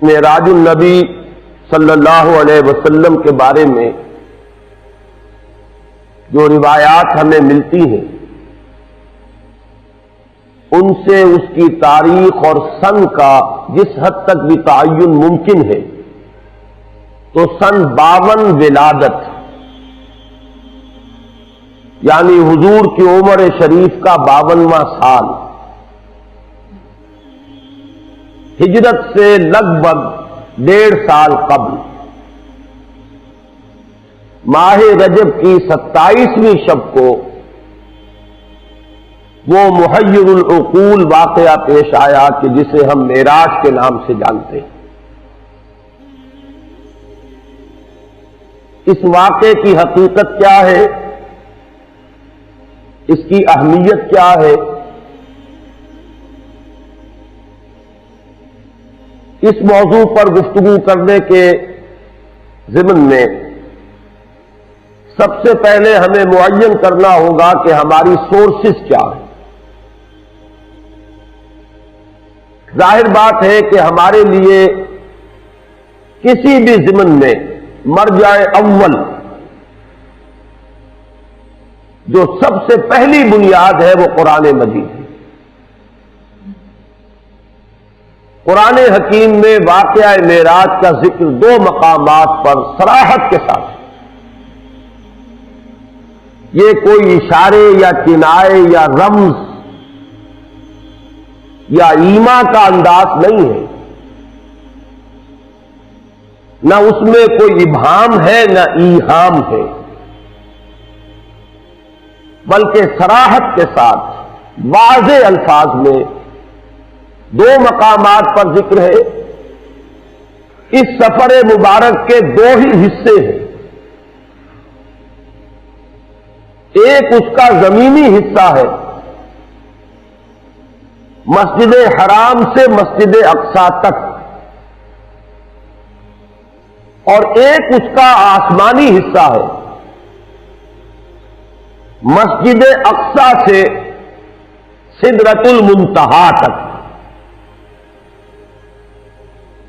معراج النبی صلی اللہ علیہ وسلم کے بارے میں جو روایات ہمیں ملتی ہیں ان سے اس کی تاریخ اور سن کا جس حد تک بھی تعین ممکن ہے تو سن 52 ولادت یعنی حضور کی عمر شریف کا 52واں سال، ہجرت سے لگ بھگ 1.5 سال قبل ماہ رجب کی 27ویں شب کو وہ محیر العقول واقعہ پیش آیا کہ جسے ہم معراج کے نام سے جانتے ہیں۔ اس واقعے کی حقیقت کیا ہے، اس کی اہمیت کیا ہے، اس موضوع پر گفتگو کرنے کے ضمن میں سب سے پہلے ہمیں معین کرنا ہوگا کہ ہماری سورسز کیا ہیں۔ ظاہر بات ہے کہ ہمارے لیے کسی بھی ضمن میں مرجع اول جو سب سے پہلی بنیاد ہے وہ قرآن مجید ہے۔ قرآن حکیم میں واقعہ معراج کا ذکر 2 مقامات پر صراحت کے ساتھ، یہ کوئی اشارے یا کنائے یا رمز یا ایما کا انداز نہیں ہے، نہ اس میں کوئی ابہام ہے نہ ایہام ہے، بلکہ صراحت کے ساتھ واضح الفاظ میں 2 مقامات پر ذکر ہے۔ اس سفر مبارک کے 2 ہی حصے ہیں، ایک اس کا زمینی حصہ ہے، مسجد حرام سے مسجد اقصی تک، اور ایک اس کا آسمانی حصہ ہے، مسجد اقصی سے سدرۃ المنتہا تک۔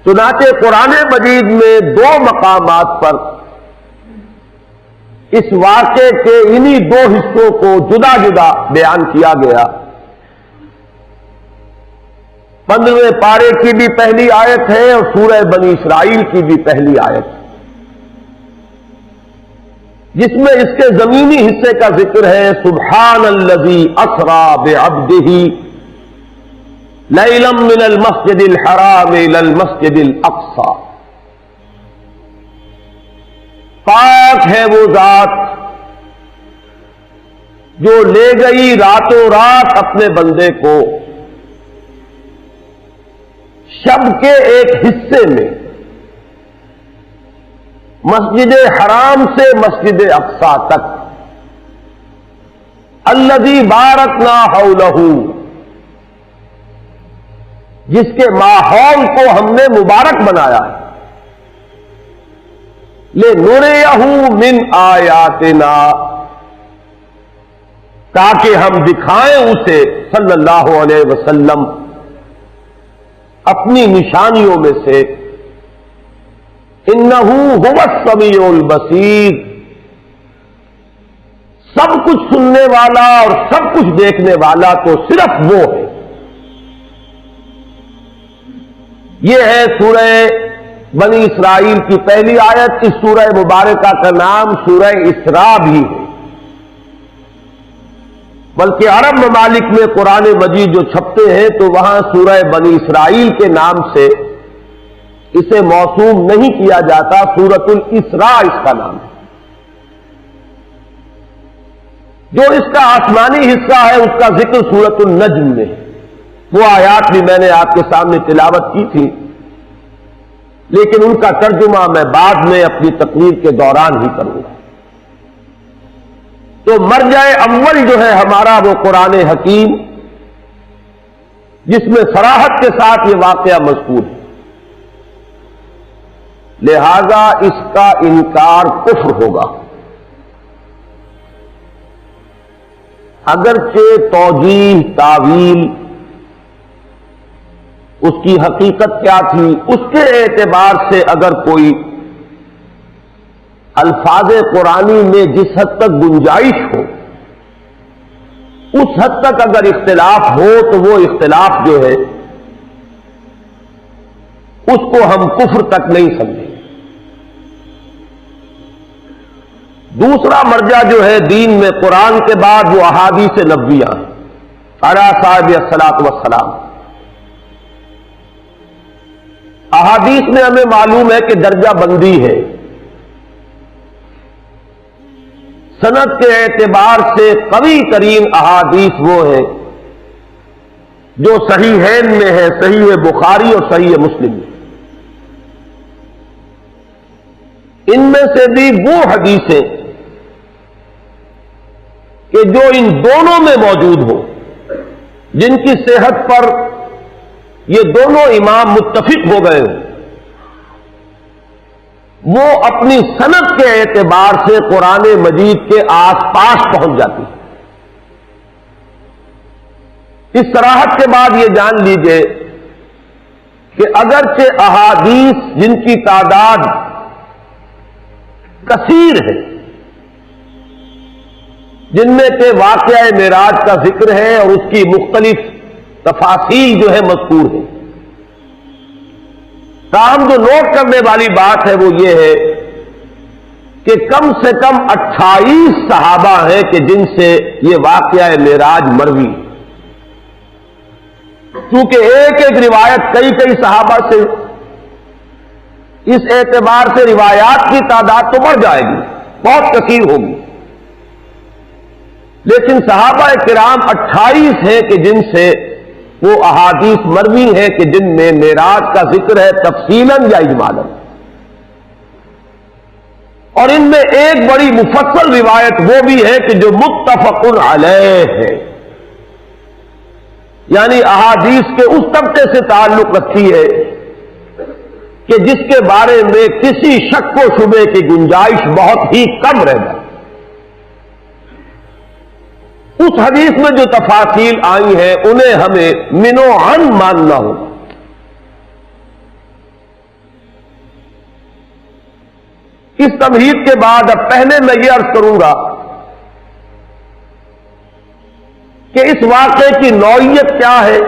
چنانچہ قرآن مجید میں 2 مقامات پر اس واقعے کے انہی 2 حصوں کو جدا جدا بیان کیا گیا۔ 15ویں پارے کی بھی پہلی آیت ہے اور سورہ بنی اسرائیل کی بھی پہلی آیت، جس میں اس کے زمینی حصے کا ذکر ہے، سبحان الذی اسری بعبدہ لیلا من المسجد الحرام الى المسجد الاقصی۔ پاک ہے وہ ذات جو لے گئی راتوں رات اپنے بندے کو شب کے ایک حصے میں مسجد حرام سے مسجد اقصی تک، الذی بارکنا حولہ، جس کے ماحول کو ہم نے مبارک بنایا ہے، لِنُرِيَهُ مِنْ آیاتنا، تاکہ ہم دکھائیں اسے صلی اللہ علیہ وسلم اپنی نشانیوں میں سے، انہ هو السمیع البصیر، سب کچھ سننے والا اور سب کچھ دیکھنے والا تو صرف وہ ہے۔ یہ ہے سورہ بنی اسرائیل کی پہلی آیت۔ اس سورہ مبارکہ کا نام سورہ اسراء بھی ہے، بلکہ عرب ممالک میں قرآن مجید جو چھپتے ہیں تو وہاں سورہ بنی اسرائیل کے نام سے اسے موسوم نہیں کیا جاتا، سورۃ الاسراء اس کا نام ہے۔ جو اس کا آسمانی حصہ ہے اس کا ذکر سورۃ النجم میں ہے، وہ آیات بھی میں نے آپ کے سامنے تلاوت کی تھی، لیکن ان کا ترجمہ میں بعد میں اپنی تقریر کے دوران ہی کروں گا۔ تو مرجع اول جو ہے ہمارا وہ قرآن حکیم، جس میں صراحت کے ساتھ یہ واقعہ مذکور ہے، لہذا اس کا انکار کفر ہوگا، اگرچہ توجیہ، تاویل اس کی حقیقت کیا تھی، اس کے اعتبار سے اگر کوئی الفاظ قرآنی میں جس حد تک گنجائش ہو، اس حد تک اگر اختلاف ہو تو وہ اختلاف جو ہے اس کو ہم کفر تک نہیں سمجھیں۔ دوسرا مرجع جو ہے دین میں قرآن کے بعد وہ احادیث نبویہ علی صاحب الصلاۃ والسلام۔ احادیث میں ہمیں معلوم ہے کہ درجہ بندی ہے، سند کے اعتبار سے قوی ترین احادیث وہ ہیں جو صحیحین میں ہے، صحیح بخاری اور صحیح مسلم میں۔ ان میں سے بھی وہ حدیثیں کہ جو ان دونوں میں موجود ہوں، جن کی صحت پر یہ دونوں امام متفق ہو گئے ہوں، وہ اپنی سند کے اعتبار سے قرآن مجید کے آس پاس پہنچ جاتی ہے۔ اس صراحت کے بعد یہ جان لیجئے کہ اگرچہ احادیث جن کی تعداد کثیر ہے، جن میں کہ واقعہ معراج کا ذکر ہے اور اس کی مختلف تفاصیل جو ہے مذکور ہے، تاہم جو نوٹ کرنے والی بات ہے وہ یہ ہے کہ کم سے کم 28 صحابہ ہیں کہ جن سے یہ واقعہ معراج مروی، کیونکہ ایک ایک روایت کئی کئی صحابہ سے، اس اعتبار سے روایات کی تعداد تو بڑھ جائے گی، بہت کثیر ہوگی، لیکن صحابہ کرام 28 ہیں کہ جن سے وہ احادیث مروی ہیں کہ جن میں معراج کا ذکر ہے تفصیلاً یا اجمالاً۔ اور ان میں ایک بڑی مفصل روایت وہ بھی ہے کہ جو متفق علیہ ہے، یعنی احادیث کے اس طبقے سے تعلق رکھتی ہے کہ جس کے بارے میں کسی شک و شبے کی گنجائش بہت ہی کم رہ جائے۔ اس حدیث میں جو تفاصیل آئی ہیں انہیں ہمیں منو عن ماننا ہوگا۔ اس تمہید کے بعد اب پہلے میں یہ عرض کروں گا کہ اس واقعے کی نوعیت کیا ہے۔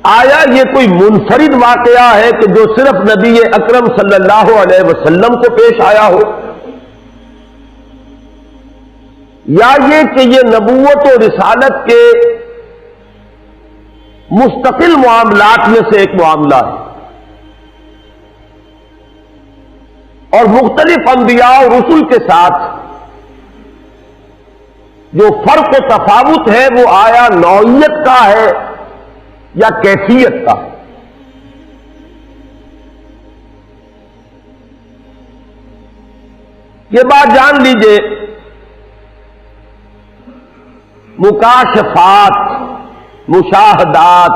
آیا یہ کوئی منفرد واقعہ ہے کہ جو صرف نبی اکرم صلی اللہ علیہ وسلم کو پیش آیا ہو، یا یہ کہ یہ نبوت و رسالت کے مستقل معاملات میں سے ایک معاملہ ہے، اور مختلف انبیاء اور رسل کے ساتھ جو فرق و تفاوت ہے وہ آیا نوعیت کا ہے یا کیفیت کا۔ یہ بات جان لیجئے، مکاشفات، مشاہدات،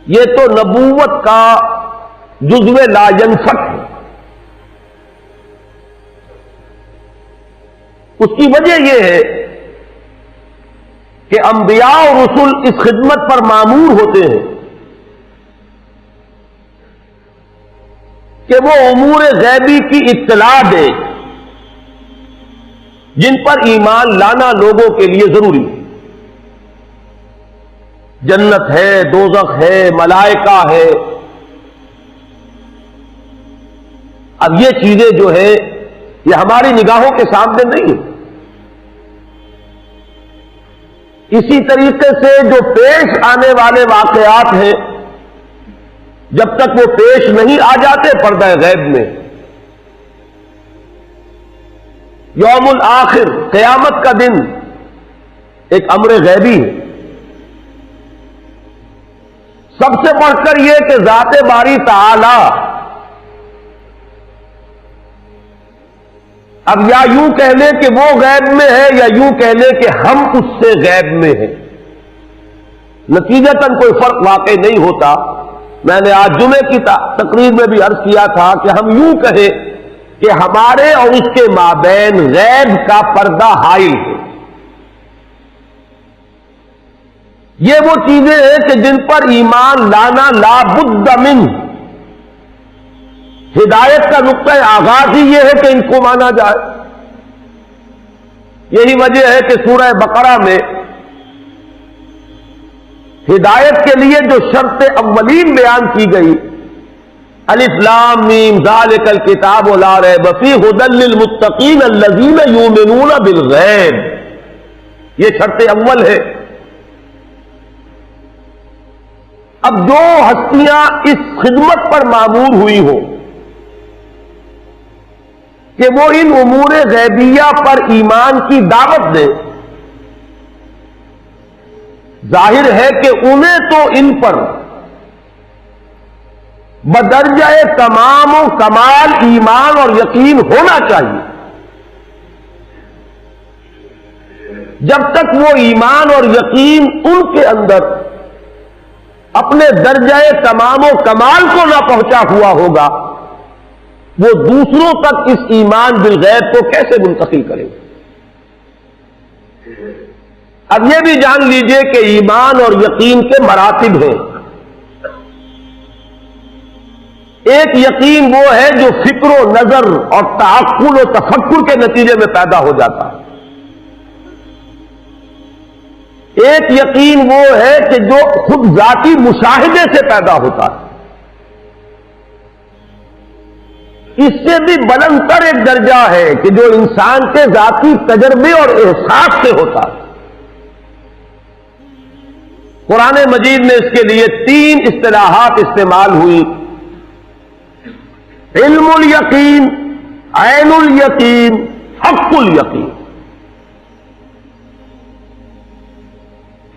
یہ تو نبوت کا جزو لا ینفک ہے۔ اس کی وجہ یہ ہے کہ انبیاء اور رسل اس خدمت پر مامور ہوتے ہیں کہ وہ امور غیبی کی اطلاع دے جن پر ایمان لانا لوگوں کے لیے ضروری ہے۔ جنت ہے، دوزخ ہے، ملائکہ ہے۔ اب یہ چیزیں جو ہے یہ ہماری نگاہوں کے سامنے نہیں ہے۔ اسی طریقے سے جو پیش آنے والے واقعات ہیں، جب تک وہ پیش نہیں آ جاتے پردہ غیب میں، یوم الآخر، قیامت کا دن، ایک امر غیبی ہے۔ سب سے بڑھ کر یہ کہ ذات باری تعالی اب یا یوں کہہ لیں کہ وہ غیب میں ہے یا یوں کہہ لیں کہ ہم اس سے غیب میں ہیں، نتیجتاً کوئی فرق واقع نہیں ہوتا۔ میں نے آج جمعے کی تقریر میں بھی عرض کیا تھا کہ ہم یوں کہیں کہ ہمارے اور اس کے مابین غیب کا پردہ حائل ہے۔ یہ وہ چیزیں ہیں کہ جن پر ایمان لانا لا بد من، ہدایت کا نقطۂ آغاز ہی یہ ہے کہ ان کو مانا جائے۔ یہی وجہ ہے کہ سورہ بقرہ میں ہدایت کے لیے جو شرط اولین بیان کی گئی، الف لام میم ذالک الکتاب لا ریب فیہ ھدی للمتقین الذین یؤمنون بالغیب، یہ شرط اول ہے۔ اب جو ہستیاں اس خدمت پر مامور ہوئی ہوں کہ وہ ان امور غیبیہ پر ایمان کی دعوت دے، ظاہر ہے کہ انہیں تو ان پر بدرجہ تمام و کمال ایمان اور یقین ہونا چاہیے۔ جب تک وہ ایمان اور یقین ان کے اندر اپنے درجہ تمام و کمال کو نہ پہنچا ہوا ہوگا، وہ دوسروں تک اس ایمان بالغیب کو کیسے منتقل کریں گے؟ اب یہ بھی جان لیجئے کہ ایمان اور یقین کے مراتب ہیں۔ ایک یقین وہ ہے جو فکر و نظر اور تعقل و تفکر کے نتیجے میں پیدا ہو جاتا ہے۔ ایک یقین وہ ہے کہ جو خود ذاتی مشاہدے سے پیدا ہوتا ہے۔ اس سے بھی بلند تر ایک درجہ ہے کہ جو انسان کے ذاتی تجربے اور احساس سے ہوتا ہے۔ قرآن مجید میں اس کے لیے 3 اصطلاحات استعمال ہوئی: علم الیقین، عین الیقین، حق الیقین۔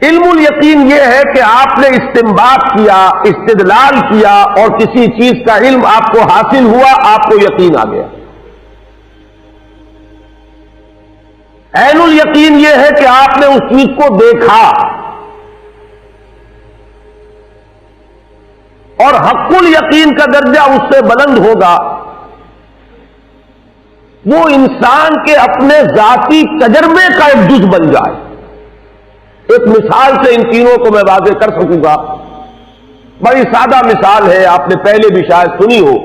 علم الیقین یہ ہے کہ آپ نے استنباط کیا، استدلال کیا اور کسی چیز کا علم آپ کو حاصل ہوا، آپ کو یقین آ گیا۔ عین الیقین یہ ہے کہ آپ نے اس چیز کو دیکھا، اور حق الیقین کا درجہ اس سے بلند ہوگا، وہ انسان کے اپنے ذاتی تجربے کا ایک جز بن جائے۔ ایک مثال سے ان تینوں کو میں واضح کر سکوں گا۔ بڑی سادہ مثال ہے، آپ نے پہلے بھی شاید سنی ہو۔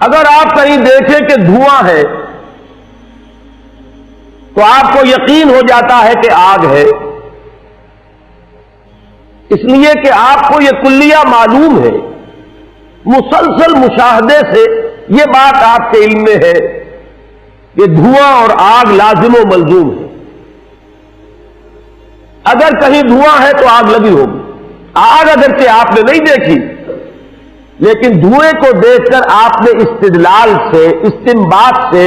اگر آپ کہیں دیکھیں کہ دھواں ہے تو آپ کو یقین ہو جاتا ہے کہ آگ ہے، اس لیے کہ آپ کو یہ کلیہ معلوم ہے، مسلسل مشاہدے سے یہ بات آپ کے علم میں ہے کہ دھواں اور آگ لازم و ملزوم ہے۔ اگر کہیں دھواں ہے تو آگ لگی ہوگی۔ آگ اگرچہ آپ نے نہیں دیکھی، لیکن دھوئیں کو دیکھ کر آپ نے استدلال سے، استنباط سے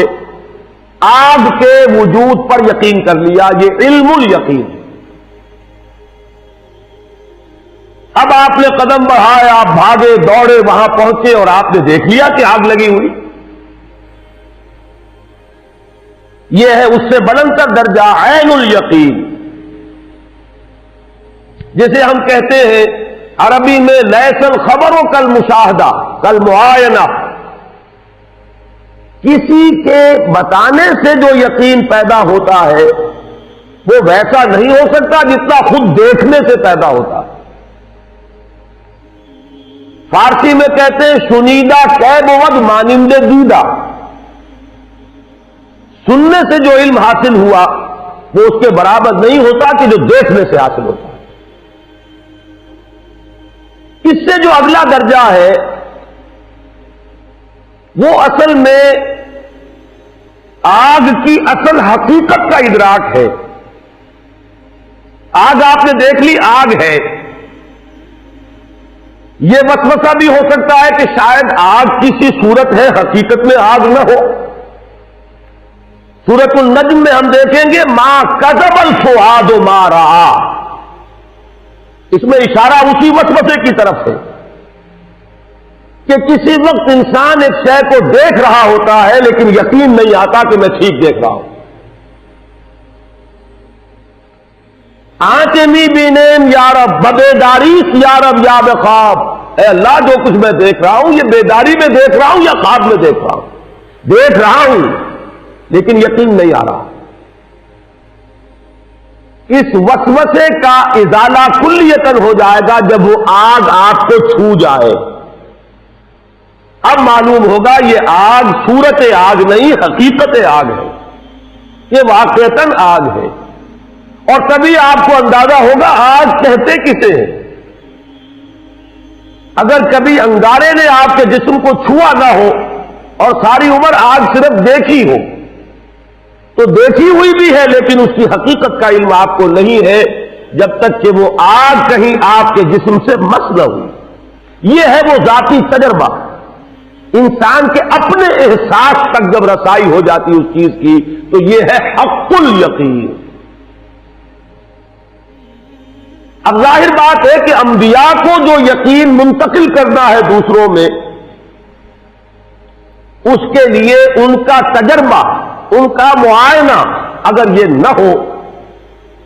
آگ کے وجود پر یقین کر لیا۔ یہ علم الیقین۔ اب آپ نے قدم بڑھائے، آپ بھاگے دوڑے، وہاں پہنچے اور آپ نے دیکھ لیا کہ آگ لگی ہوئی۔ یہ ہے اس سے بلند تر درجہ عین الیقین، جسے ہم کہتے ہیں عربی میں لیس الخبر کالمشاہدہ کالمعائنہ۔ کسی کے بتانے سے جو یقین پیدا ہوتا ہے وہ ویسا نہیں ہو سکتا جتنا خود دیکھنے سے پیدا ہوتا ہے۔ فارسی میں کہتے ہیں شنیدہ کہ بود مانند دیدہ۔ سننے سے جو علم حاصل ہوا وہ اس کے برابر نہیں ہوتا کہ جو دیکھنے سے حاصل ہوتا ہے۔ اس سے جو اگلا درجہ ہے وہ اصل میں آگ کی اصل حقیقت کا ادراک ہے۔ آگ آپ نے دیکھ لی، آگ ہے۔ یہ وسوسہ بھی ہو سکتا ہے کہ شاید آگ کسی صورت ہے، حقیقت میں آگ نہ ہو۔ سورۃ النجم میں ہم دیکھیں گے ما کذب الفؤاد ما رأى، اس میں اشارہ اسی وسوسے کی طرف ہے کہ کسی وقت انسان ایک شے کو دیکھ رہا ہوتا ہے لیکن یقین نہیں آتا کہ میں ٹھیک دیکھ رہا ہوں۔ آنکھیں می بینیم یا رب ببیداریس یا رب یا بخواب، اے اللہ جو کچھ میں دیکھ رہا ہوں یہ بیداری میں دیکھ رہا ہوں یا خواب میں دیکھ رہا ہوں؟ دیکھ رہا ہوں لیکن یقین نہیں آ رہا۔ اس وسوسے کا ازالہ کلیتاً ہو جائے گا جب وہ آگ آپ کو چھو جائے. اب معلوم ہوگا یہ آگ صورت آگ نہیں، حقیقت آگ ہے، یہ واقعتاً آگ ہے. اور تبھی آپ کو اندازہ ہوگا آگ کہتے کسے ہیں. اگر کبھی انگارے نے آپ کے جسم کو چھوا نہ ہو اور ساری عمر آگ صرف دیکھی ہو تو دیکھی ہوئی بھی ہے، لیکن اس کی حقیقت کا علم آپ کو نہیں ہے جب تک کہ وہ آگ کہیں آپ کے جسم سے مس نہ ہوئی. یہ ہے وہ ذاتی تجربہ. انسان کے اپنے احساس تک جب رسائی ہو جاتی اس چیز کی تو یہ ہے حق الیقین. اب ظاہر بات ہے کہ انبیاء کو جو یقین منتقل کرنا ہے دوسروں میں، اس کے لیے ان کا تجربہ، ان کا معائنہ اگر یہ نہ ہو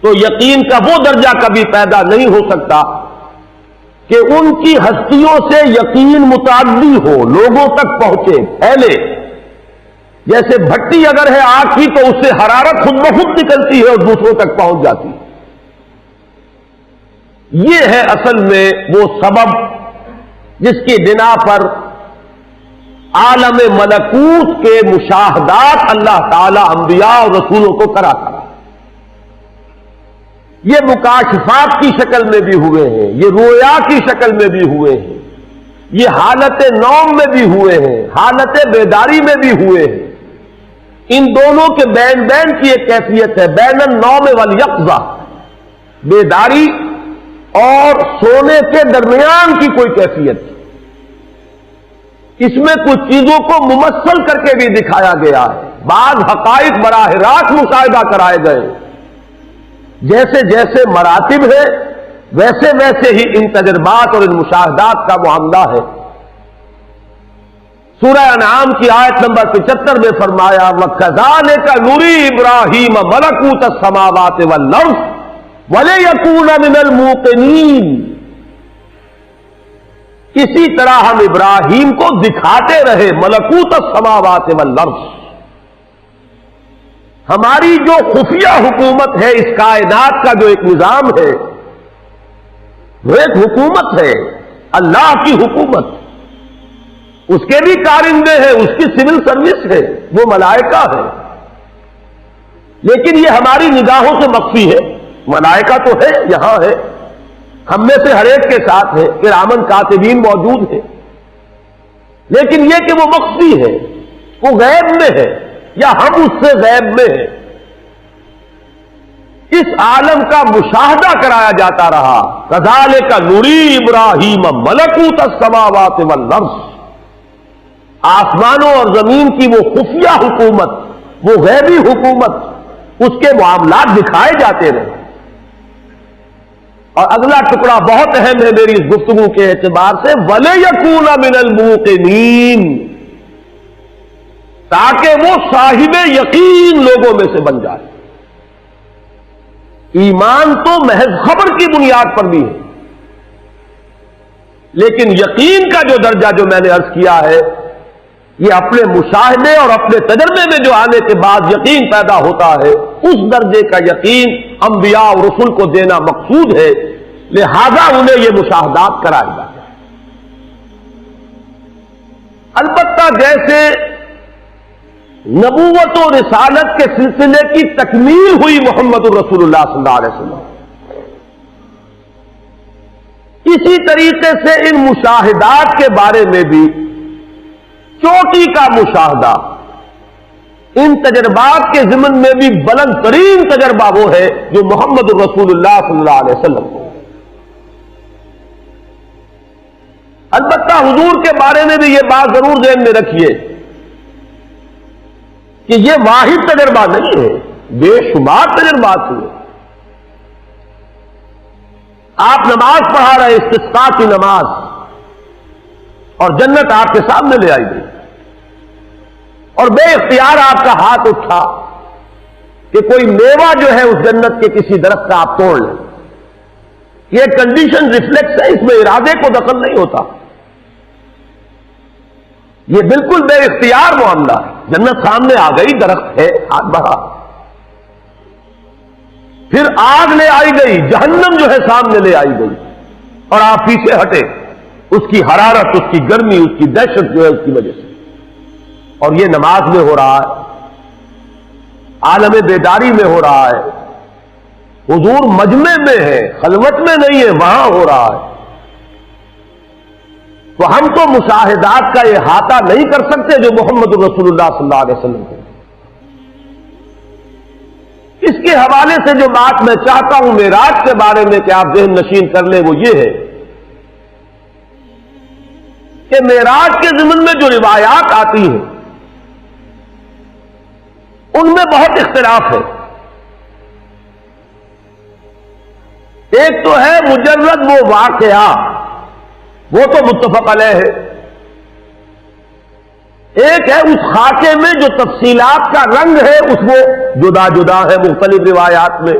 تو یقین کا وہ درجہ کبھی پیدا نہیں ہو سکتا کہ ان کی ہستیوں سے یقین متعدی ہو، لوگوں تک پہنچے، پھیلے. جیسے بھٹی اگر ہے آگ کی تو اس سے حرارت خود بخود نکلتی ہے اور دوسروں تک پہنچ جاتی ہے. یہ ہے اصل میں وہ سبب جس کی بنا پر عالم ملکوت کے مشاہدات اللہ تعالی انبیاء اور رسولوں کو کراتا ہے. یہ مکاشفات کی شکل میں بھی ہوئے ہیں، یہ رویا کی شکل میں بھی ہوئے ہیں، یہ حالت نوم میں بھی ہوئے ہیں، حالت بیداری میں بھی ہوئے ہیں. ان دونوں کے بین بین کی ایک کیفیت ہے، بین النوم والیقظہ، بیداری اور سونے کے درمیان کی کوئی کیفیت. اس میں کچھ چیزوں کو ممثل کر کے بھی دکھایا گیا ہے، بعض حقائق براہ راست مشاہدہ کرائے گئے. جیسے جیسے مراتب ہے ویسے ویسے ہی ان تجربات اور ان مشاہدات کا معاملہ ہے. سورہ انعام کی آیت نمبر 75 میں فرمایا وَكَذَلِكَ نُرِي إِبْرَاهِيمَ مَلَكُوتَ السَّمَاوَاتِ وَالْأَرْضِ وَلِيَكُونَ مِنَ الْمُوقِنِينَ. اسی طرح ہم ابراہیم کو دکھاتے رہے ملکوت السماوات والارض. ہماری جو خفیہ حکومت ہے اس کائنات کا جو ایک نظام ہے وہ ایک حکومت ہے، اللہ کی حکومت. اس کے بھی کارندے ہیں، اس کی سول سروس ہے، وہ ملائکہ ہے، لیکن یہ ہماری نگاہوں سے مخفی ہے. ملائکہ تو ہے، یہاں ہے، ہم میں سے ہر ایک کے ساتھ ہے، کرامن کاتبین موجود ہیں، لیکن یہ کہ وہ مخفی ہے، وہ غیب میں ہے یا ہم اس سے غیب میں ہیں. اس عالم کا مشاہدہ کرایا جاتا رہا. کذالک نری ابراہیم ملکوت السماوات والارض. آسمانوں اور زمین کی وہ خفیہ حکومت، وہ غیبی حکومت، اس کے معاملات دکھائے جاتے رہے. اور اگلا ٹکڑا بہت اہم ہے میری اس گفتگو کے اعتبار سے، وَلِيَكُونَ مِنَ الْمُوقِنِينَ، تاکہ وہ صاحب یقین لوگوں میں سے بن جائے. ایمان تو محض خبر کی بنیاد پر بھی ہے، لیکن یقین کا جو درجہ جو میں نے عرض کیا ہے یہ اپنے مشاہدے اور اپنے تجربے میں جو آنے کے بعد یقین پیدا ہوتا ہے، اس درجے کا یقین انبیاء اور رسول کو دینا مقصود ہے. لہذا انہیں یہ مشاہدات کرائے جاتے ہیں. البتہ جیسے نبوت و رسالت کے سلسلے کی تکمیل ہوئی محمد الرسول اللہ صلی اللہ علیہ وسلم، اسی طریقے سے ان مشاہدات کے بارے میں بھی چوٹی کا مشاہدہ، ان تجربات کے ضمن میں بھی بلند ترین تجربہ وہ ہے جو محمد الرسول اللہ صلی اللہ علیہ وسلم کو. البتہ حضور کے بارے میں بھی یہ بات ضرور ذہن میں رکھیے کہ یہ واحد تجربہ نہیں ہے، بے شمار تجربات ہوئے. آپ نماز پڑھا رہے، استسقاء کی نماز، اور جنت آپ کے سامنے لے آئی گئی، اور بے اختیار آپ کا ہاتھ اٹھا کہ کوئی میوہ جو ہے اس جنت کے کسی درخت کا آپ توڑ لیں. یہ کنڈیشن ریفلیکس ہے، اس میں ارادے کو دخل نہیں ہوتا، یہ بالکل بے اختیار معاملہ ہے. جنت سامنے آ گئی، درخت ہے، ہاتھ بڑھا. پھر آگ لے آئی گئی، جہنم جو ہے سامنے لے آئی گئی، اور آپ پیچھے ہٹے، اس کی حرارت، اس کی گرمی، اس کی دہشت جو ہے اس کی وجہ سے۔ اور یہ نماز میں ہو رہا ہے، عالم بیداری میں ہو رہا ہے، حضور مجمع میں ہے، خلوت میں نہیں ہے، وہاں ہو رہا ہے۔ تو ہم تو مشاہدات کا احاطہ نہیں کر سکتے جو محمد رسول اللہ صلی اللہ علیہ وسلم کو۔ اس کے حوالے سے جو بات میں چاہتا ہوں معراج کے بارے میں کہ آپ ذہن نشین کر لیں، وہ یہ ہے کہ معراج کے ضمن میں جو روایات آتی ہیں ان میں بہت اختلاف ہے۔ ایک تو ہے مجرد وہ واقعہ، وہ تو متفق علیہ ہے۔ ایک ہے اس خاکے میں جو تفصیلات کا رنگ ہے، اس وہ جدا جدا ہے مختلف روایات میں۔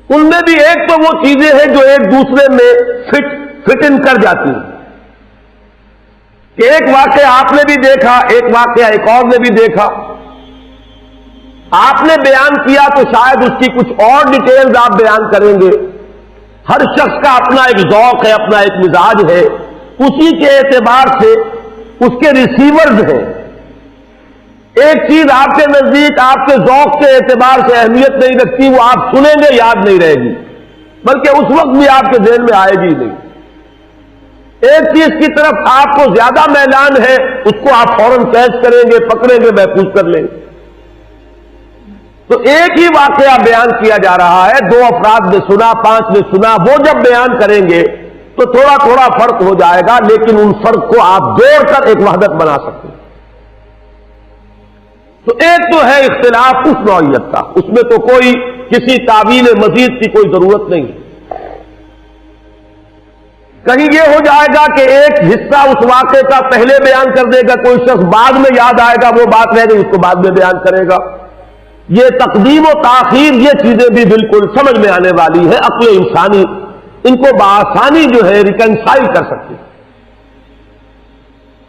ان میں بھی ایک تو وہ چیزیں ہیں جو ایک دوسرے میں فٹ ان کر جاتی ہیں کہ ایک واقعہ آپ نے بھی دیکھا، ایک واقعہ ایک اور نے بھی دیکھا، آپ نے بیان کیا تو شاید اس کی کچھ اور ڈیٹیلز آپ بیان کریں گے۔ ہر شخص کا اپنا ایک ذوق ہے، اپنا ایک مزاج ہے، اسی کے اعتبار سے اس کے ریسیورز ہیں۔ ایک چیز آپ کے نزدیک آپ کے ذوق کے اعتبار سے اہمیت نہیں رکھتی، وہ آپ سنیں گے یاد نہیں رہے گی، بلکہ اس وقت بھی آپ کے ذہن میں آئے گی نہیں۔ ایک چیز کی طرف آپ کو زیادہ میلان ہے، اس کو آپ فوراً کیچ کریں گے، پکڑیں گے، محفوظ کر لیں گے۔ تو ایک ہی واقعہ بیان کیا جا رہا ہے، 2 افراد نے سنا، 5 نے سنا، وہ جب بیان کریں گے تو تھوڑا تھوڑا فرق ہو جائے گا، لیکن ان فرق کو آپ جوڑ کر ایک وحدت بنا سکتے ہیں۔ تو ایک تو ہے اختلاف اس نوعیت کا، اس میں تو کوئی کسی تعویل مزید کی کوئی ضرورت نہیں۔ کہیں یہ ہو جائے گا کہ ایک حصہ اس واقعے کا پہلے بیان کر دے گا، کوئی شخص بعد میں یاد آئے گا، وہ بات رہ گئی، اس کو بعد میں بیان کرے گا۔ یہ تقدیم و تاخیر، یہ چیزیں بھی بالکل سمجھ میں آنے والی ہے، عقل انسانی ان کو بآسانی جو ہے ریکنسائل کر سکتے۔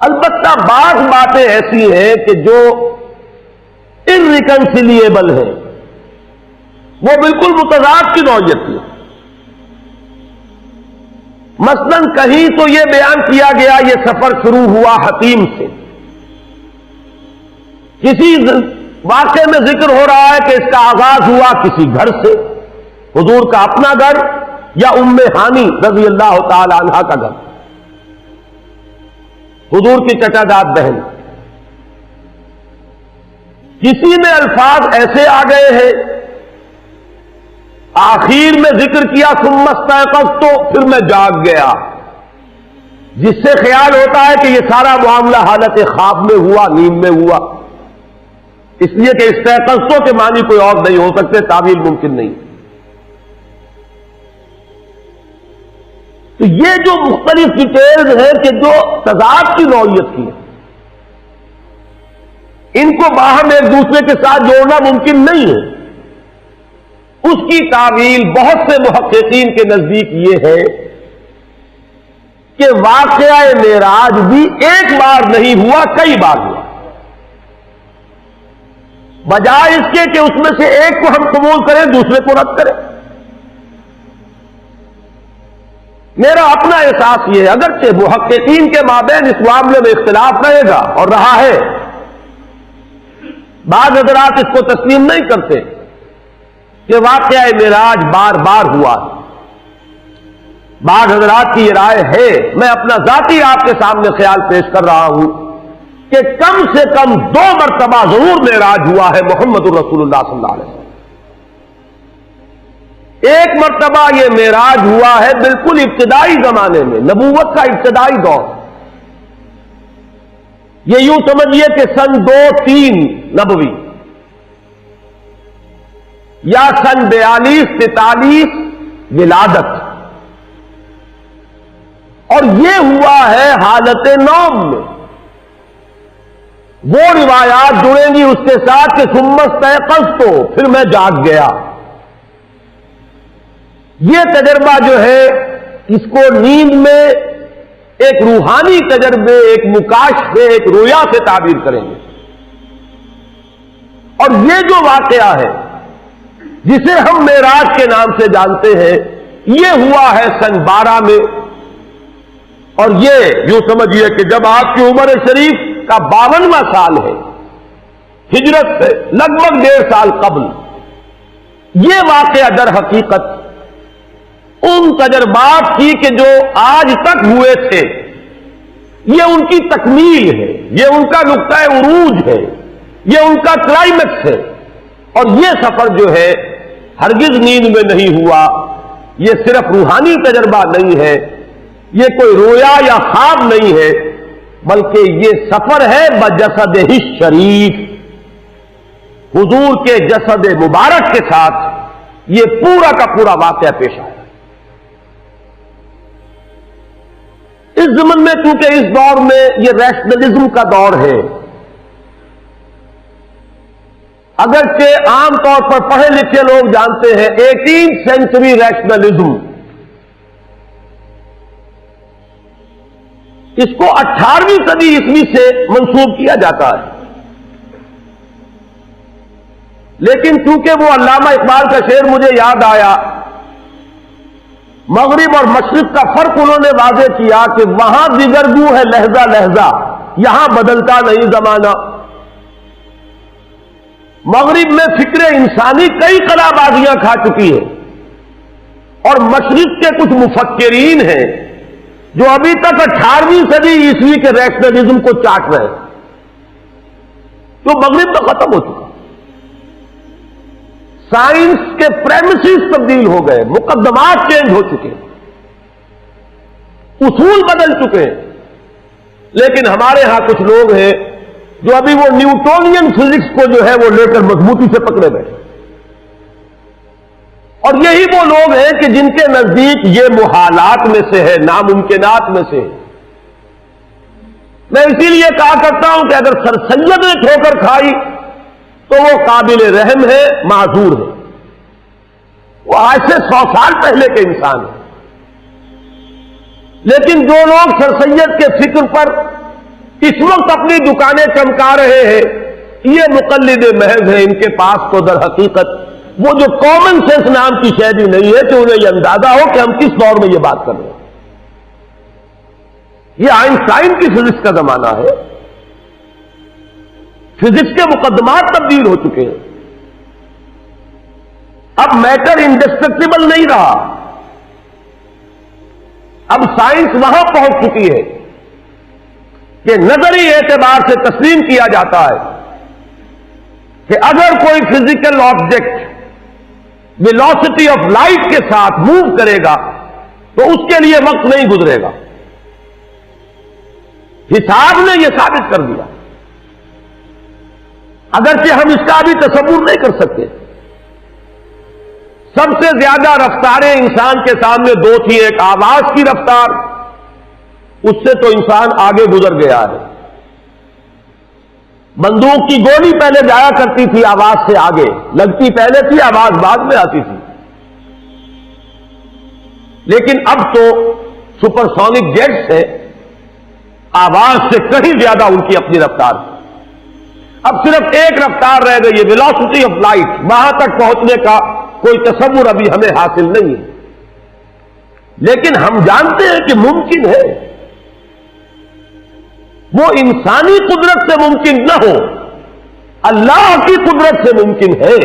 البتہ بعض باتیں ایسی ہیں کہ جو انریکنسیلیبل ہیں، وہ بالکل متضاد کی نوعیت کی۔ مثلا کہیں تو یہ بیان کیا گیا یہ سفر شروع ہوا حتیم سے، کسی واقعے میں ذکر ہو رہا ہے کہ اس کا آغاز ہوا کسی گھر سے، حضور کا اپنا گھر یا ام ہانی رضی اللہ تعالی عنہا کا گھر، حضور کی چچا زاد بہن۔ کسی میں الفاظ ایسے آ گئے ہیں، آخر میں ذکر کیا ثم استيقظت، تو پھر میں جاگ گیا، جس سے خیال ہوتا ہے کہ یہ سارا معاملہ حالت خواب میں ہوا، نیند میں ہوا، اس لیے کہ استيقظت کے معنی کوئی اور نہیں ہو سکتے، تعویل ممکن نہیں۔ تو یہ جو مختلف ڈیٹیلز ہیں کہ جو تضاد کی نوعیت کی ہے، ان کو باہم ایک دوسرے کے ساتھ جوڑنا ممکن نہیں ہے۔ اس کی تعویل بہت سے محققین کے نزدیک یہ ہے کہ واقعہ معراج بھی ایک بار نہیں ہوا، کئی بار ہوا، بجائے اس کے کہ اس میں سے ایک کو ہم قبول کریں دوسرے کو رد کریں۔ میرا اپنا احساس یہ ہے، اگرچہ محققین کے مابین اس معاملے میں اختلاف رہے گا اور رہا ہے، بعض حضرات اس کو تسلیم نہیں کرتے کہ واقعہ معراج بار بار ہوا ہے، بعض حضرات کی یہ رائے ہے، میں اپنا ذاتی آپ کے سامنے خیال پیش کر رہا ہوں کہ کم سے کم 2 مرتبہ ضرور معراج ہوا ہے محمد الرسول اللہ صلی اللہ علیہ وسلم۔ ایک مرتبہ یہ معراج ہوا ہے بالکل ابتدائی زمانے میں، نبوت کا ابتدائی دور، یہ یوں سمجھیے کہ سن 2-3 نبوی یا سن 42-43 ولادت، اور یہ ہوا ہے حالت نوم میں۔ وہ روایات جڑیں گی اس کے ساتھ کہ ثم استيقظت، پھر میں جاگ گیا۔ یہ تجربہ جو ہے اس کو نیند میں ایک روحانی تجربے، ایک مکاشفے، ایک رویا سے تعبیر کریں گے۔ اور یہ جو واقعہ ہے جسے ہم معراج کے نام سے جانتے ہیں، یہ ہوا ہے سن 12 میں، اور یہ یوں سمجھیے کہ جب آپ کی عمر شریف کا 52واں سال ہے ہجرت سے لگ بھگ 1.5 سال قبل، یہ واقعہ در حقیقت ان تجربات کی کہ جو آج تک ہوئے تھے، یہ ان کی تکمیل ہے، یہ ان کا نقطہ عروج ہے، یہ ان کا کلائمیکس ہے، اور یہ سفر جو ہے ہرگز نیند میں نہیں ہوا، یہ صرف روحانی تجربہ نہیں ہے، یہ کوئی رویا یا خواب نہیں ہے، بلکہ یہ سفر ہے بجسد ہی شریف، حضور کے جسد مبارک کے ساتھ یہ پورا کا پورا واقعہ پیش آیا۔ اس ضمن میں چونکہ اس دور میں یہ ریشنلزم کا دور ہے، اگرچہ عام طور پر پڑھے لکھے لوگ جانتے ہیں 18 سینچری ریشنلزم، اس کو 18ویں صدی عیسوی سے منسوب کیا جاتا ہے، لیکن چونکہ وہ علامہ اقبال کا شعر مجھے یاد آیا، مغرب اور مشرق کا فرق انہوں نے واضح کیا کہ وہاں دیگرگو ہے لہجہ لہجہ، یہاں بدلتا نہیں زمانہ۔ مغرب میں فکر انسانی کئی قلابازیاں کھا چکی ہے، اور مشرق کے کچھ مفکرین ہیں جو ابھی تک 18ویں صدی عیسوی کے ریشنلزم کو چاٹ رہے ہیں، تو مغرب تو ختم ہو چکا، سائنس کے پریمیسز تبدیل ہو گئے، مقدمات چینج ہو چکے، اصول بدل چکے ہیں، لیکن ہمارے ہاں کچھ لوگ ہیں جو ابھی وہ نیوٹونین فزکس کو جو ہے وہ لے کر مضبوطی سے پکڑے بیٹھے، اور یہی وہ لوگ ہیں کہ جن کے نزدیک یہ محالات میں سے ہے، ناممکنات میں سے ہے۔ میں اسی لیے کہا کرتا ہوں کہ اگر سر سید نے ٹھوکر کھائی تو وہ قابل رحم ہے، معذور ہے، وہ آج سے 100 سال پہلے کے انسان ہے، لیکن جو لوگ سر سید کے فکر پر اس وقت اپنی دکانیں چمکا رہے ہیں، یہ مقلد محض ہیں، ان کے پاس تو در حقیقت وہ جو کامن سینس نام کی شے بھی نہیں ہے کہ انہیں یہ اندازہ ہو کہ ہم کس دور میں یہ بات کر رہے ہیں۔ یہ آئنسٹائن کی فزکس کا زمانہ ہے، فزکس کے مقدمات تبدیل ہو چکے ہیں، اب میٹر انڈسٹرکٹیبل نہیں رہا، اب سائنس وہاں پہنچ چکی ہے کہ نظری اعتبار سے تسلیم کیا جاتا ہے کہ اگر کوئی physical object velocity of light کے ساتھ موو کرے گا تو اس کے لیے وقت نہیں گزرے گا۔ حساب نے یہ ثابت کر دیا، اگرچہ ہم اس کا بھی تصور نہیں کر سکتے۔ سب سے زیادہ رفتاریں انسان کے سامنے دو تھی، ایک آواز کی رفتار، اس سے تو انسان آگے گزر گیا ہے، بندوق کی گولی پہلے جایا کرتی تھی آواز سے آگے، لگتی پہلے تھی، آواز بعد میں آتی تھی، لیکن اب تو سپر سونک جیٹس ہے، آواز سے کہیں زیادہ ان کی اپنی رفتار ہے۔ اب صرف ایک رفتار رہ گئی ہے، ویلوسٹی آف لائٹ، وہاں تک پہنچنے کا کوئی تصور ابھی ہمیں حاصل نہیں ہے، لیکن ہم جانتے ہیں کہ ممکن ہے، وہ انسانی قدرت سے ممکن نہ ہو، اللہ کی قدرت سے ممکن ہے۔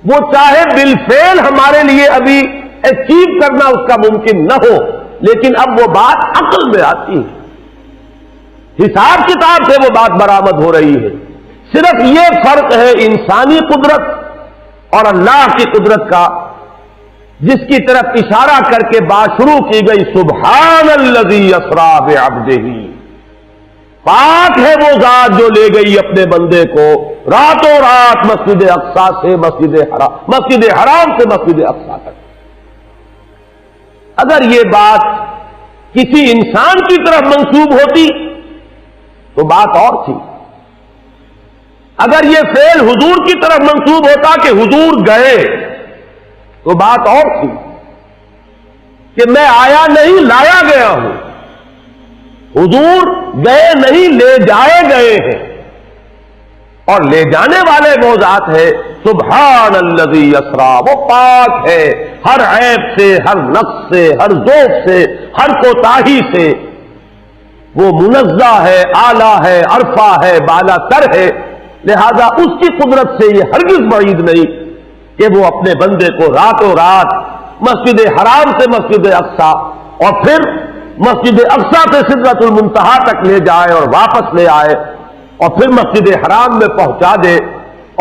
وہ چاہے بالفعل ہمارے لیے ابھی اچیو کرنا اس کا ممکن نہ ہو، لیکن اب وہ بات عقل میں آتی ہے، حساب کتاب سے وہ بات برآمد ہو رہی ہے۔ صرف یہ فرق ہے انسانی قدرت اور اللہ کی قدرت کا، جس کی طرف اشارہ کر کے بات شروع کی گئی، سبحان الذی اسری بعبدہ، پاک ہے وہ ذات جو لے گئی اپنے بندے کو راتوں رات مسجد اقصی سے مسجد حرام سے مسجد اقصی تک۔ اگر یہ بات کسی انسان کی طرف منسوب ہوتی تو بات اور تھی، اگر یہ فعل حضور کی طرف منسوب ہوتا کہ حضور گئے تو بات اور تھی کہ میں آیا نہیں لایا گیا ہوں، حضور گئے نہیں لے جائے گئے ہیں۔ اور لے جانے والے وہ ذات ہے سبحان الذی اسرا، وہ پاک ہے ہر عیب سے، ہر نقص سے، ہر ذوق سے، ہر کوتاہی سے، وہ منزہ ہے، اعلیٰ ہے، عرفہ ہے، بالا تر ہے، لہذا اس کی قدرت سے یہ ہرگز بعید نہیں کہ وہ اپنے بندے کو راتوں رات مسجد حرام سے مسجد اقصیٰ اور پھر مسجد اقصیٰ سے سدرۃ المنتہا تک لے جائے اور واپس لے آئے اور پھر مسجد حرام میں پہنچا دے۔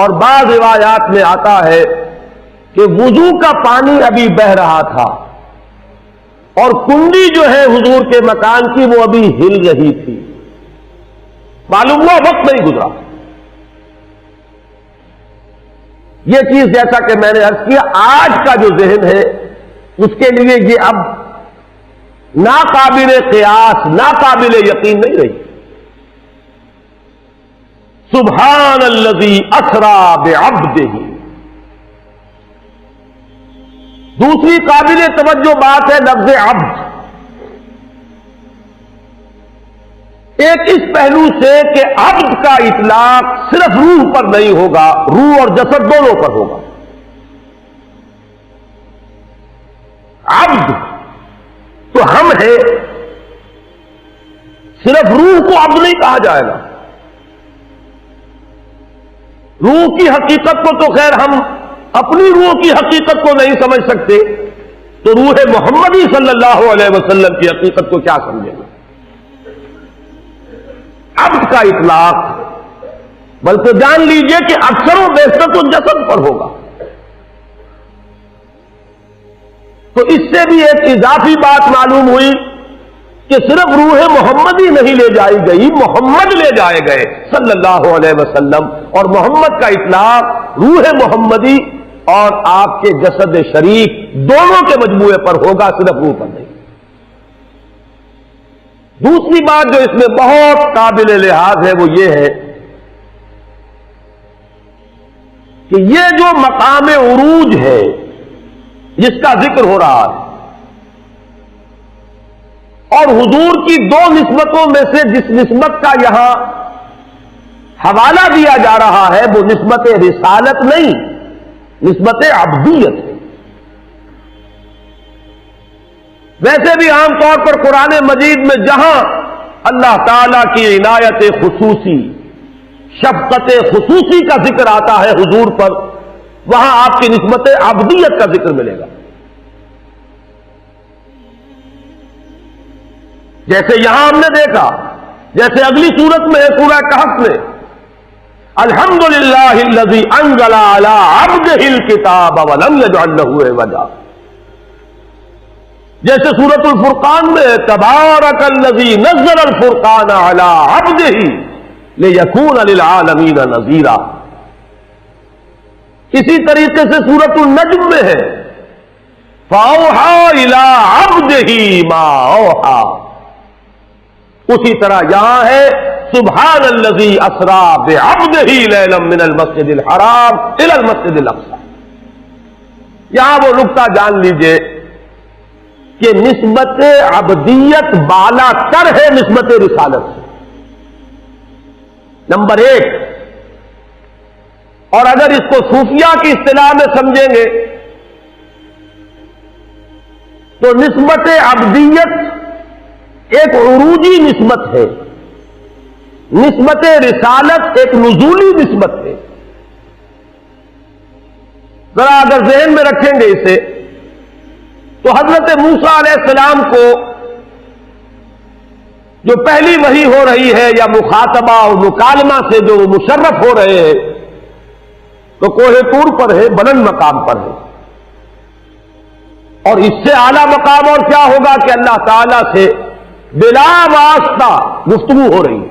اور بعض روایات میں آتا ہے کہ وضو کا پانی ابھی بہہ رہا تھا اور کنڈی جو ہے حضور کے مکان کی وہ ابھی ہل رہی تھی، معلوم ہوا وقت نہیں گزرا۔ یہ چیز جیسا کہ میں نے عرض کیا آج کا جو ذہن ہے اس کے لیے یہ اب ناقابل قیاس، ناقابل یقین نہیں رہی۔ سبحان الذی اسرا بعبدہ، دوسری قابل توجہ بات ہے لفظ عبد، ایک اس پہلو سے کہ عبد کا اطلاق صرف روح پر نہیں ہوگا، روح اور جسد دونوں پر ہوگا۔ عبد تو ہم ہیں، صرف روح کو عبد نہیں کہا جائے گا۔ روح کی حقیقت کو تو خیر ہم اپنی روح کی حقیقت کو نہیں سمجھ سکتے، تو روح محمدی صلی اللہ علیہ وسلم کی حقیقت کو کیا سمجھیں گے؟ عبد کا اطلاق بلکہ جان لیجئے کہ اکثر و بیشتر تو جسد پر ہوگا، تو اس سے بھی ایک اضافی بات معلوم ہوئی کہ صرف روح محمدی نہیں لے جائی گئی، محمد لے جائے گئے صلی اللہ علیہ وسلم، اور محمد کا اطلاق روح محمدی اور آپ کے جسد شریف دونوں کے مجموعے پر ہوگا، صرف روح پر نہیں۔ دوسری بات جو اس میں بہت قابل لحاظ ہے وہ یہ ہے کہ یہ جو مقام عروج ہے جس کا ذکر ہو رہا ہے، اور حضور کی دو نسبتوں میں سے جس نسبت کا یہاں حوالہ دیا جا رہا ہے وہ نسبت رسالت نہیں، نسبت عبدیت ہے۔ ویسے بھی عام طور پر قرآن مجید میں جہاں اللہ تعالی کی عنایت خصوصی، شفقت خصوصی کا ذکر آتا ہے حضور پر، وہاں آپ کی نسبت عبدیت کا ذکر ملے گا۔ جیسے یہاں ہم نے دیکھا، جیسے اگلی سورت میں ہے سورہ کہف میں الحمدللہ الذی انزل علی عبدہ الکتاب ولم یجعل لہ عوجا، جیسے سورۃ الفرقان میں تبارک الذی نزل الفرقان علی عبدہ لیکون للعالمین نذیرا، اسی طریقے سے سورۃ النجم میں ہے فاوحی الی عبدہ ما اوحی، اسی طرح یہاں ہے سبحان الذی اسرا بعبدہ لیلا من المسجد الحرام الی المسجد الاقصی۔ یہاں وہ نقطہ جان لیجئے کہ نسبت عبدیت بالا تر ہے نسبت رسالت سے، نمبر ایک۔ اور اگر اس کو صوفیہ کی اصطلاح میں سمجھیں گے تو نسبت عبدیت ایک عروجی نسبت ہے، نسبت رسالت ایک نزولی نسبت ہے۔ ذرا اگر ذہن میں رکھیں گے اسے تو حضرت موسیٰ علیہ السلام کو جو پہلی وحی ہو رہی ہے یا مخاطبہ اور مکالمہ سے جو مشرف ہو رہے ہیں تو کوہ طور پر ہے، بلند مقام پر ہے، اور اس سے اعلیٰ مقام اور کیا ہوگا کہ اللہ تعالی سے بلا واسطہ گفتگو ہو رہی ہے،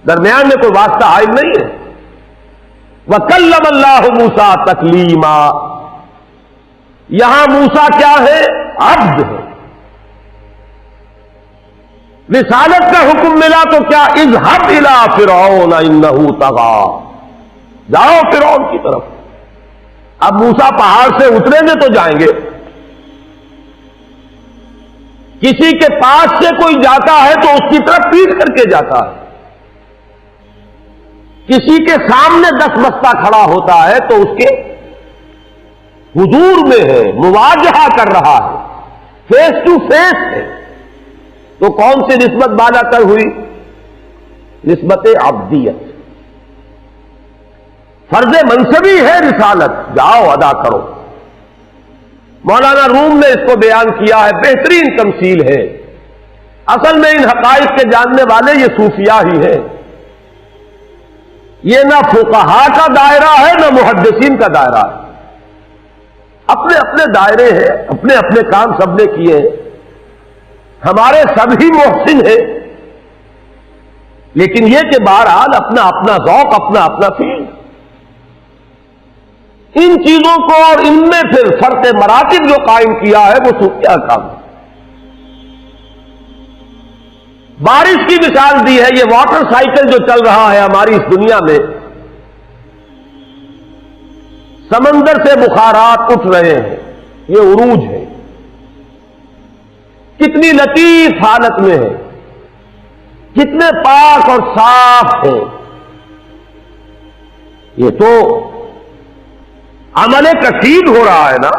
درمیان میں کوئی واسطہ عائد نہیں ہے۔ وَكَلَّمَ اللَّهُ مُوسَىٰ تَكْلِيمًا، یہاں موسیٰ کیا ہے؟ عبد ہے۔ رسالت کا حکم ملا تو کیا اذهب إِلَىٰ فِرْعَوْنَ إِنَّهُ طَغَىٰ، جاؤ فرعون کی طرف۔ اب موسیٰ پہاڑ سے اتریں گے تو جائیں گے، کسی کے پاس سے کوئی جاتا ہے تو اس کی طرف پیٹ کر کے جاتا ہے، کسی کے سامنے 10 بستہ کھڑا ہوتا ہے تو اس کے حضور میں ہے، مواجہہ کر رہا ہے، فیس ٹو فیس ہے، تو کون سی نسبت بالا تر ہوئی؟ نسبت عبدیت۔ فرض منصبی ہے رسالت، جاؤ ادا کرو۔ مولانا روم نے اس کو بیان کیا ہے، بہترین تمثیل ہے۔ اصل میں ان حقائق کے جاننے والے یہ صوفیاء ہی ہیں۔ یہ نہ فقہا کا دائرہ ہے نہ محدثین کا دائرہ ہے، اپنے اپنے دائرے ہیں، اپنے اپنے کام سب نے کیے ہیں۔ ہمارے سب ہی محسن ہیں، لیکن یہ کہ بہرحال اپنا اپنا ذوق، اپنا اپنا فیل۔ ان چیزوں کو اور ان میں پھر فرق مراتب جو قائم کیا ہے وہ صوفیاء کا کام۔ بارش کی مثال دی ہے، یہ واٹر سائیکل جو چل رہا ہے ہماری اس دنیا میں، سمندر سے بخارات اٹھ رہے ہیں، یہ عروج ہے، کتنی لطیف حالت میں ہے، کتنے پاک اور صاف ہے۔ یہ تو عمل کثیر ہو رہا ہے نا،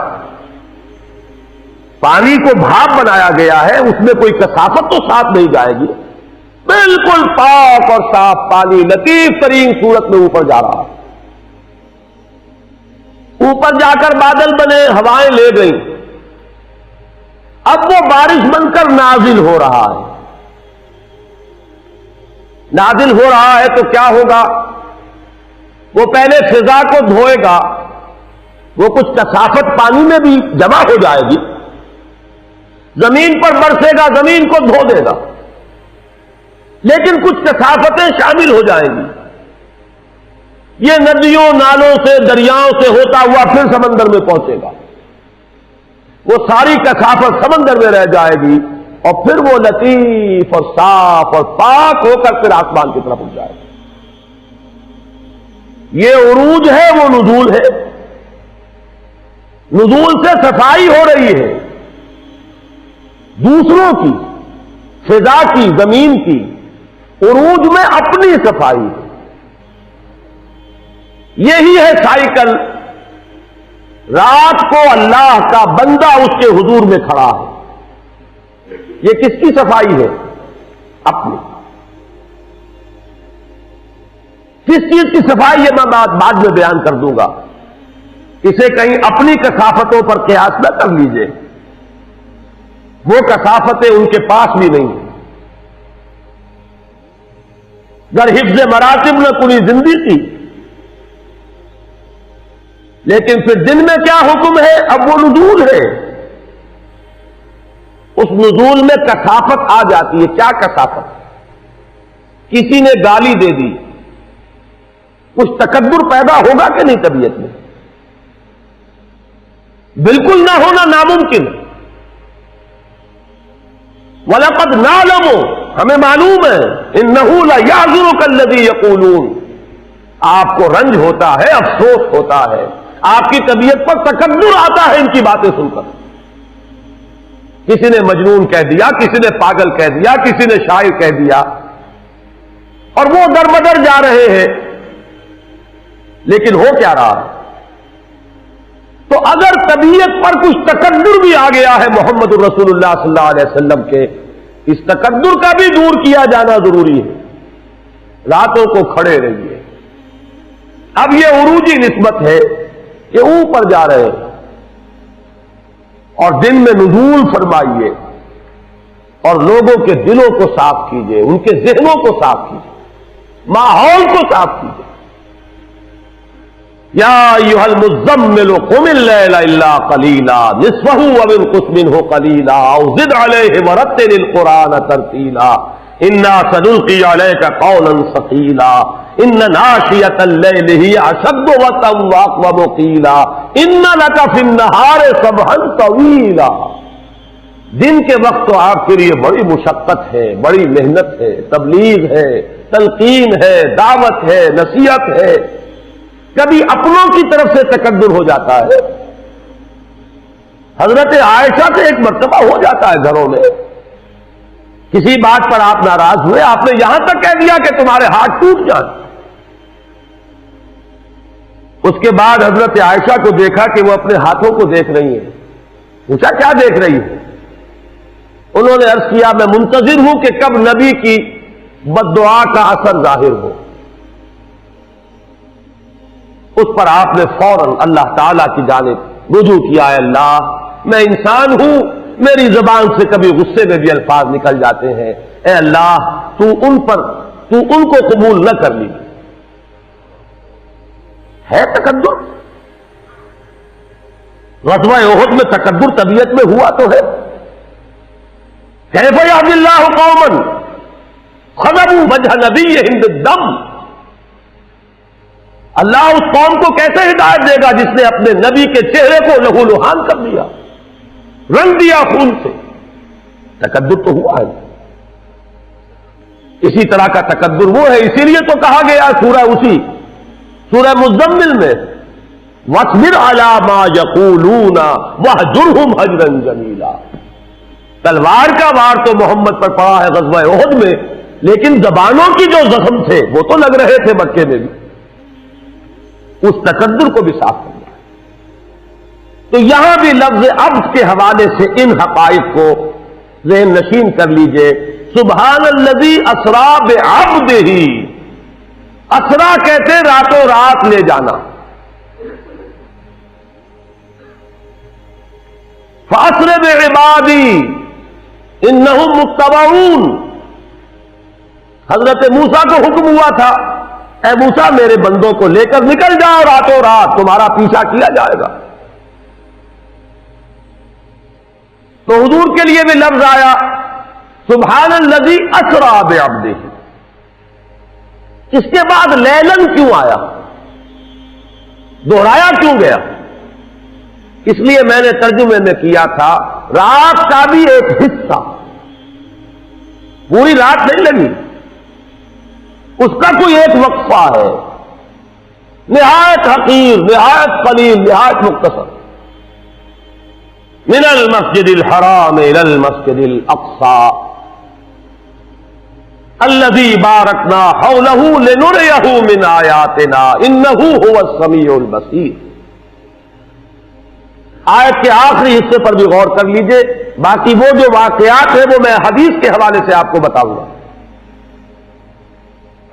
پانی کو بھاپ بنایا گیا ہے، اس میں کوئی کثافت تو ساتھ نہیں جائے گی، بالکل پاک اور صاف پانی لطیف ترین صورت میں اوپر جا رہا ہے۔ اوپر جا کر بادل بنے، ہوائیں لے گئیں، اب وہ بارش بن کر نازل ہو رہا ہے۔ نازل ہو رہا ہے تو کیا ہوگا؟ وہ پہلے فضا کو دھوئے گا، وہ کچھ کثافت پانی میں بھی جمع ہو جائے گی، زمین پر برسے گا، زمین کو دھو دے گا، لیکن کچھ کثافتیں شامل ہو جائیں گی۔ یہ ندیوں نالوں سے دریاؤں سے ہوتا ہوا پھر سمندر میں پہنچے گا، وہ ساری کثافت سمندر میں رہ جائے گی، اور پھر وہ لطیف اور صاف اور پاک ہو کر پھر آسمان کی طرف اٹھ جائے گا۔ یہ عروج ہے، وہ نزول ہے۔ نزول سے صفائی ہو رہی ہے دوسروں کی، فضا کی، زمین کی، عروج میں اپنی صفائی ہے۔ یہی ہے سائیکل۔ رات کو اللہ کا بندہ اس کے حضور میں کھڑا ہے، یہ کس کی صفائی ہے؟ اپنی۔ کس چیز کی صفائی ہے میں بعد میں بیان کر دوں گا، اسے کہیں اپنی کثافتوں پر قیاس نہ کر لیجئے، وہ کثافتیں ان کے پاس بھی نہیں ہیں۔ گر حفظ مراتب نہ کنی زندگی، لیکن پھر دن میں کیا حکم ہے؟ اب وہ نزول ہے، اس نزول میں کثافت آ جاتی ہے۔ کیا کثافت؟ کسی نے گالی دے دی، کچھ تکبر پیدا ہوگا کہ نہیں طبیعت میں؟ بالکل نہ ہونا ناممکن۔ وَلَقَدْ نَعْلَمُ، ہمیں معلوم ہے، إِنَّهُ لَيَحْزُنُكَ الَّذِي يَقُولُونَ، آپ کو رنج ہوتا ہے، افسوس ہوتا ہے، آپ کی طبیعت پر تکبر آتا ہے ان کی باتیں سن کر۔ کسی نے مجنون کہہ دیا، کسی نے پاگل کہہ دیا، کسی نے شاعر کہہ دیا، اور وہ در بدر جا رہے ہیں، لیکن ہو کیا رہا ہے؟ تو اگر طبیعت پر کچھ تکبر بھی آ گیا ہے محمد الرسول اللہ صلی اللہ علیہ وسلم کے، اس تکبر کا بھی دور کیا جانا ضروری ہے۔ راتوں کو کھڑے رہیے۔ اب یہ عروجی نسبت ہے کہ اوپر جا رہے ہیں، اور دن میں نزول فرمائیے، اور لوگوں کے دلوں کو صاف کیجیے، ان کے ذہنوں کو صاف کیجیے، ماحول کو صاف کیجیے۔ یا ایھا المزمل قم اللیل الا قلیلا نصفہ او انقص منہ قلیلا او زد علیہ ورتل القرآن ترتیلا انا سنلقی علیک قولا ثقیلا ان ناشئۃ اللیل ہی اشد وطئا واقوم قیلا ان لک فی النہار سبحا طویلا۔ دن کے وقت تو آپ کے لیے بڑی مشقت ہے، بڑی محنت ہے، تبلیغ ہے، تلقین ہے، دعوت ہے، نصیحت ہے، کبھی اپنوں کی طرف سے تکبر ہو جاتا ہے۔ حضرت عائشہ سے ایک مرتبہ ہو جاتا ہے گھروں میں، کسی بات پر آپ ناراض ہوئے، آپ نے یہاں تک کہہ دیا کہ تمہارے ہاتھ ٹوٹ جائیں، اس کے بعد حضرت عائشہ کو دیکھا کہ وہ اپنے ہاتھوں کو دیکھ رہی ہیں. پوچھا کیا دیکھ رہی ہے؟ انہوں نے عرض کیا میں منتظر ہوں کہ کب نبی کی بد دعا کا اثر ظاہر ہو. اس پر آپ نے فوراً اللہ تعالی کی جانب رجوع کیا. اے اللہ میں انسان ہوں, میری زبان سے کبھی غصے میں بھی الفاظ نکل جاتے ہیں. اے اللہ تو ان کو قبول نہ کر لیجیے. ہے تکبر؟ غزوہ احد میں تکبر طبیعت میں ہوا تو ہے. کیف یہدی اللہ قوما خذلوا وجہ نبیہم بالدم. اللہ اس قوم کو کیسے ہدایت دے گا جس نے اپنے نبی کے چہرے کو لہو لہان کر دیا, رنگ دیا خون سے. تکبر تو ہوا ہے. اسی طرح کا تکبر وہ ہے, اسی لیے تو کہا گیا سورہ مزمل میں وَاصْبِرْ عَلَىٰ مَا يَقُولُونَ وَاهْجُرْهُمْ هَجْرًا جَمِيلًا. تلوار کا وار تو محمد پر پڑا ہے غزوہ احد میں, لیکن زبانوں کی جو زخم تھے وہ تو لگ رہے تھے مکے میں بھی. اس تکبر کو بھی صاف کرنا ہے. تو یہاں بھی لفظ عبد کے حوالے سے ان حقائق کو ذہن نشین کر لیجئے. سبحان الذی اسرا بعبدہ. اسرا کہتے راتوں رات لے جانا. فاسر بعبادی انہم متبعون. حضرت موسیٰ کو حکم ہوا تھا اے موسیٰ میرے بندوں کو لے کر نکل جاؤ راتوں رات, تمہارا پیچھا کیا جائے گا. تو حضور کے لیے بھی لفظ آیا سبحان الذی اسرا بعبدہ. اس کے بعد لیلن کیوں آیا, دوہرایا کیوں گیا؟ اس لیے میں نے ترجمے میں کیا تھا رات کا بھی ایک حصہ, پوری رات نہیں لگی, اس کا کوئی ایک وقفہ ہے, نہایت حقیر, نہایت قلیل, نہایت مختصر. من المسجد الحرام الى المسجد الاقصى الذي باركنا حوله لنريه من آياتنا انه هو السميع البصير. آیت کے آخری حصے پر بھی غور کر لیجئے. باقی وہ جو واقعات ہیں وہ میں حدیث کے حوالے سے آپ کو بتاؤں گا.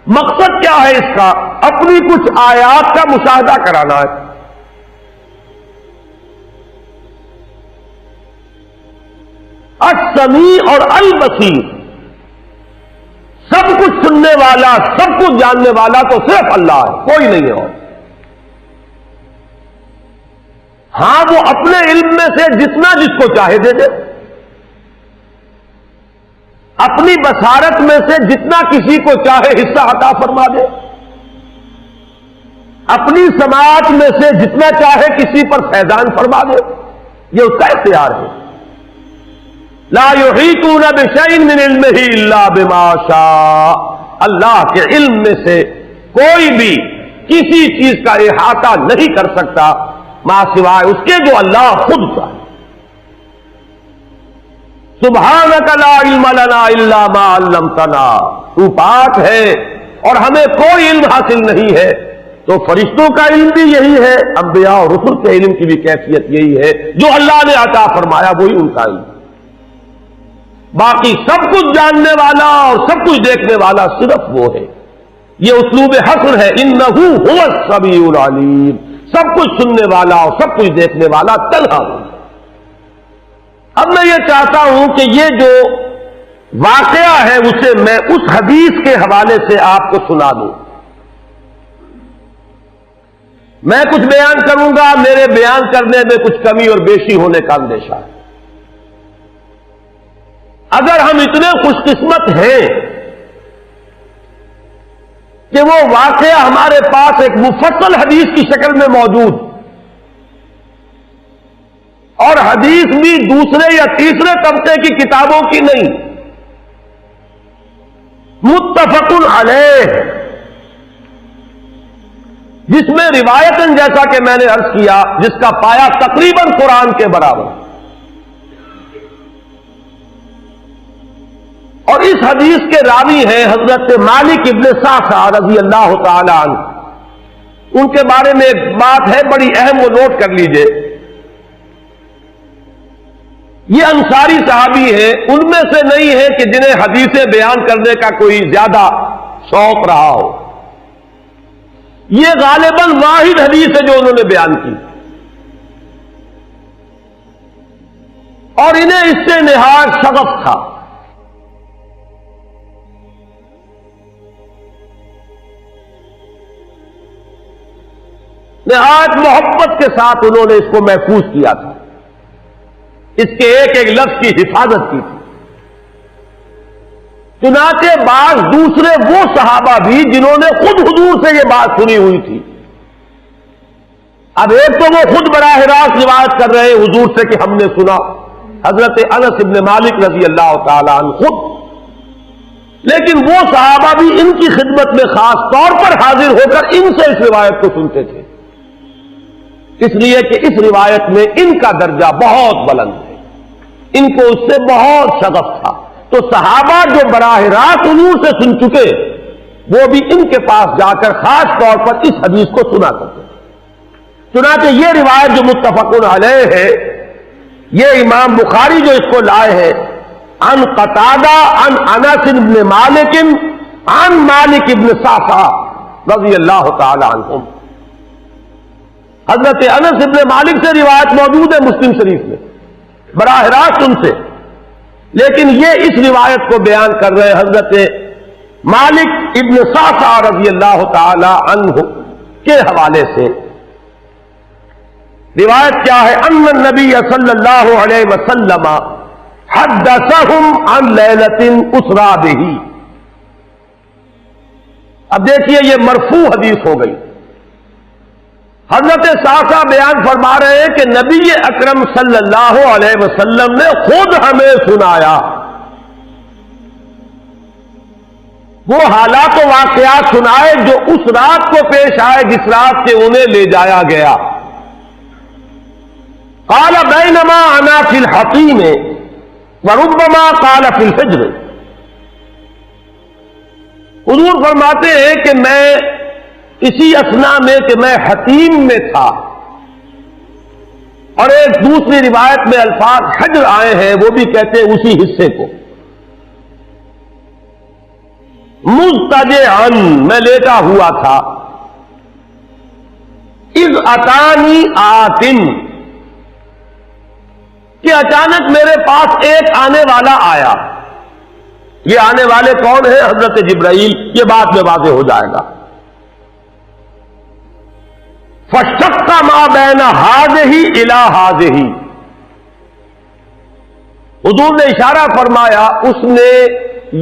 مقصد کیا ہے اس کا؟ اپنی کچھ آیات کا مشاہدہ کرانا ہے. السمیع اور البصیر, سب کچھ سننے والا, سب کچھ جاننے والا تو صرف اللہ ہے, کوئی نہیں ہے اور. ہاں وہ اپنے علم میں سے جتنا جس کو چاہے دے دے, اپنی بصارت میں سے جتنا کسی کو چاہے حصہ عطا فرما دے, اپنی سماعت میں سے جتنا چاہے کسی پر فیضان فرما دے. یہ اس کا اختیار ہے. لا یحیطون بشیء من علمہ الا بما شاء. اللہ کے علم میں سے کوئی بھی کسی چیز کا احاطہ نہیں کر سکتا ما سوائے اس کے جو اللہ خود چاہے. سبحانک لا علم لنا الا ما علمتنا. تو پاک ہے اور ہمیں کوئی علم حاصل نہیں ہے. تو فرشتوں کا علم بھی یہی ہے, انبیاء اور رسل کے علم کی بھی کیفیت یہی ہے. جو اللہ نے عطا فرمایا وہی ان کا علم. باقی سب کچھ جاننے والا اور سب کچھ دیکھنے والا صرف وہ ہے. یہ اسلوب حصر ہے. انہ هو السمیع العلیم. سب کچھ سننے والا اور سب کچھ دیکھنے والا تنہا ہے. اب میں یہ چاہتا ہوں کہ یہ جو واقعہ ہے اسے میں اس حدیث کے حوالے سے آپ کو سنا دوں. میں کچھ بیان کروں گا, میرے بیان کرنے میں کچھ کمی اور بیشی ہونے کا اندیشہ ہے. اگر ہم اتنے خوش قسمت ہیں کہ وہ واقعہ ہمارے پاس ایک مفصل حدیث کی شکل میں موجود, اور حدیث بھی دوسرے یا تیسرے طبقے کی کتابوں کی نہیں, متفق علیہ, جس میں روایتاً جیسا کہ میں نے عرض کیا جس کا پایا تقریباً قرآن کے برابر. اور اس حدیث کے راوی ہیں حضرت مالک ابن صعصع رضی اللہ تعالی عنہ. ان کے بارے میں ایک بات ہے بڑی اہم، وہ نوٹ کر لیجئے. یہ انصاری صحابی ہیں، ان میں سے نہیں ہے کہ جنہیں حدیثیں بیان کرنے کا کوئی زیادہ شوق رہا ہو. یہ غالباً واحد حدیث ہے جو انہوں نے بیان کی، اور انہیں اس سے نہایت شغف تھا. نہایت محبت کے ساتھ انہوں نے اس کو محفوظ کیا تھا، اس کے ایک ایک لفظ کی حفاظت کی تھی. چنانچہ بعض دوسرے وہ صحابہ بھی جنہوں نے خود حضور سے یہ بات سنی ہوئی تھی، اب ایک تو وہ خود براہ راست روایت کر رہے حضور سے کہ ہم نے سنا، حضرت انس ابن مالک رضی اللہ تعالی عنہ خود، لیکن وہ صحابہ بھی ان کی خدمت میں خاص طور پر حاضر ہو کر ان سے اس روایت کو سنتے تھے، اس لیے کہ اس روایت میں ان کا درجہ بہت بلند ہے، ان کو اس سے بہت شغف تھا. تو صحابہ جو براہ راست حضور سے سن چکے وہ بھی ان کے پاس جا کر خاص طور پر اس حدیث کو سنا کرتے تھے. چنانچہ یہ روایت جو متفق علیہ ہے، یہ امام بخاری جو اس کو لائے ہیں، عن قتادہ عن انس بن مالک عن مالک بن صعصع رضی اللہ تعالی عنہم. حضرت انس ابن مالک سے روایت موجود ہے مسلم شریف میں براہ راست ان سے، لیکن یہ اس روایت کو بیان کر رہے حضرت مالک ابن صعصع رضی اللہ تعالی عنہ کے حوالے سے. روایت کیا ہے؟ ان النبی صلی اللہ علیہ وسلم حدثهم عن لیلۃ اسری بہ. اب دیکھیے یہ مرفوع حدیث ہو گئی. حضرت صعصع بیان فرما رہے ہیں کہ نبی اکرم صلی اللہ علیہ وسلم نے خود ہمیں سنایا. وہ حالات و واقعات سنائے جو اس رات کو پیش آئے جس رات سے انہیں لے جایا گیا. قال بینما انا فی الحطیم وربما قال فی الفجر. حضور فرماتے ہیں کہ میں اسی اثنا میں کہ میں حتیم میں تھا، اور ایک دوسری روایت میں الفاظ حجر آئے ہیں، وہ بھی کہتے ہیں اسی حصے کو. مضطجعا میں لیٹا ہوا تھا، اذ اتانی آتن کہ اچانک میرے پاس ایک آنے والا آیا. یہ آنے والے کون ہیں؟ حضرت جبرائیل. یہ بعد میں واضح ہو جائے گا. فشق ما بین ہذہ الی ہذہ. حضور نے اشارہ فرمایا، اس نے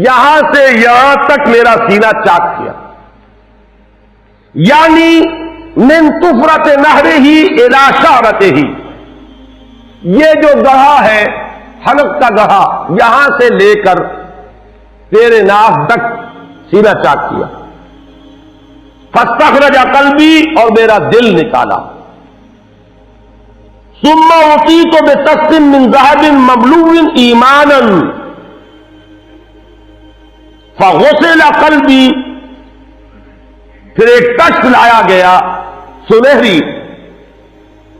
یہاں سے یہاں تک میرا سینہ چاک کیا، یعنی من طفرت نہرہ الی شعرتہ. یہ جو گڑھا ہے حلق کا گڑھا، یہاں سے لے کر تیرے ناف تک سینہ چاک کیا. فاستخرج قلبی اور میرا دل نکالا. ثم اعطیت بطست من ذهب مملوء ایمانا فغسل قلبی. پھر ایک تشت لایا گیا سنہری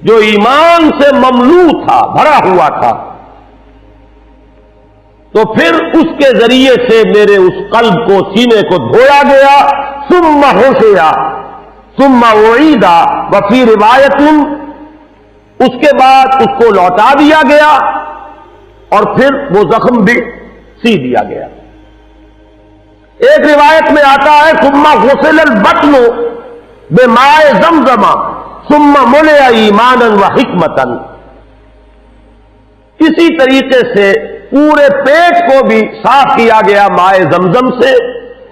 جو ایمان سے مملوء تھا، بھرا ہوا تھا، تو پھر اس کے ذریعے سے میرے اس قلب کو، سینے کو دھویا گیا. ثم غسل ثم اعید وفی روایت، اس کے بعد اس کو لوٹا دیا گیا اور پھر وہ زخم بھی سی دیا گیا. ایک روایت میں آتا ہے ثم غسل البطن بماء زمزم ثم ملئ ایمانا وحکمتا. اسی طریقے سے پورے پیٹ کو بھی صاف کیا گیا مائے زمزم سے،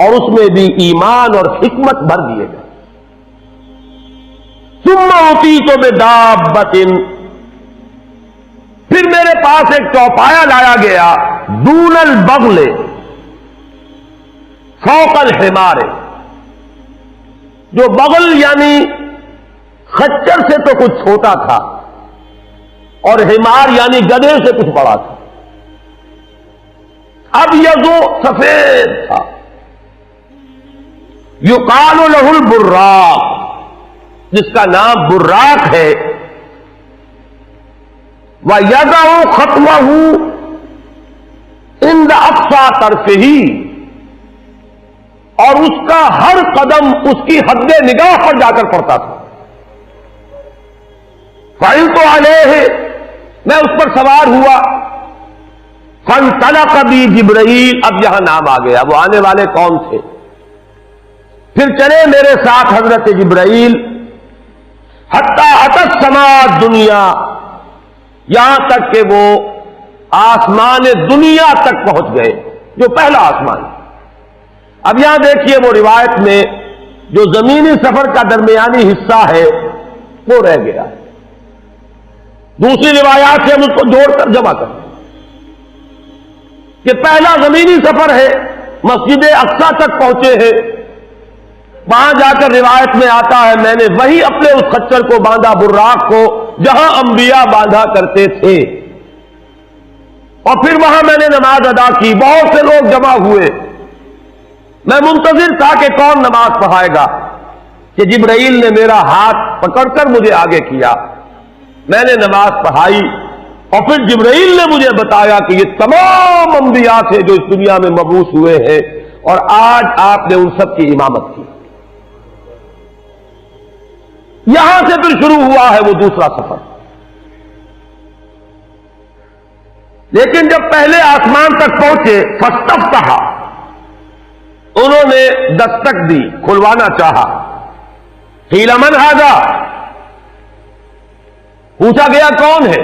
اور اس میں بھی ایمان اور حکمت بھر دیے گئے. ثم اعطیت بدابۃ، پھر میرے پاس ایک چوپایا لایا گیا، دون البغل فوق الحمار. جو بغل یعنی خچر سے تو کچھ چھوٹا تھا، اور حمار یعنی گدھے سے کچھ بڑا تھا. اب یہ جو سفید تھا، یقال لہ البراق، جس کا نام براق ہے، وَيَضَعُ خَطْوَهُ عِنْدَ أَقْصَى طَرْفِهِ، اور اس کا ہر قدم اس کی حد نگاہ پر جا کر پڑتا تھا۔ فَعِلْتُ عَلَيْهِ، میں اس پر سوار ہوا۔ فَانْطَلَقَ بِي جِبْرَائِیل، اب یہاں نام آ گیا، وہ آنے والے کون تھے؟ پھر چلے میرے ساتھ حضرت جبرائیل، حتی اتی السماء الدنیا، یہاں تک کہ وہ آسمان دنیا تک پہنچ گئے، جو پہلا آسمان۔ اب یہاں دیکھیے وہ روایت میں جو زمینی سفر کا درمیانی حصہ ہے وہ رہ گیا ہے، دوسری روایات سے ہم اس کو جوڑ کر جمع کریں کہ پہلا زمینی سفر ہے، مسجد اقصیٰ تک پہنچے ہیں، وہاں جا کر روایت میں آتا ہے میں نے وہی اپنے اس خچر کو باندھا، براق کو، جہاں انبیاء باندھا کرتے تھے، اور پھر وہاں میں نے نماز ادا کی، بہت سے لوگ جمع ہوئے، میں منتظر تھا کہ کون نماز پڑھائے گا، کہ جبرائیل نے میرا ہاتھ پکڑ کر مجھے آگے کیا، میں نے نماز پڑھائی، اور پھر جبرائیل نے مجھے بتایا کہ یہ تمام انبیاء تھے جو اس دنیا میں مبعوث ہوئے ہیں، اور آج آپ نے ان سب کی امامت کی۔ یہاں سے پھر شروع ہوا ہے وہ دوسرا سفر۔ لیکن جب پہلے آسمان تک پہنچے، فاستفتح، انہوں نے دستک دی، کھلوانا چاہا۔ قیل من ھذا، پوچھا گیا کون ہے؟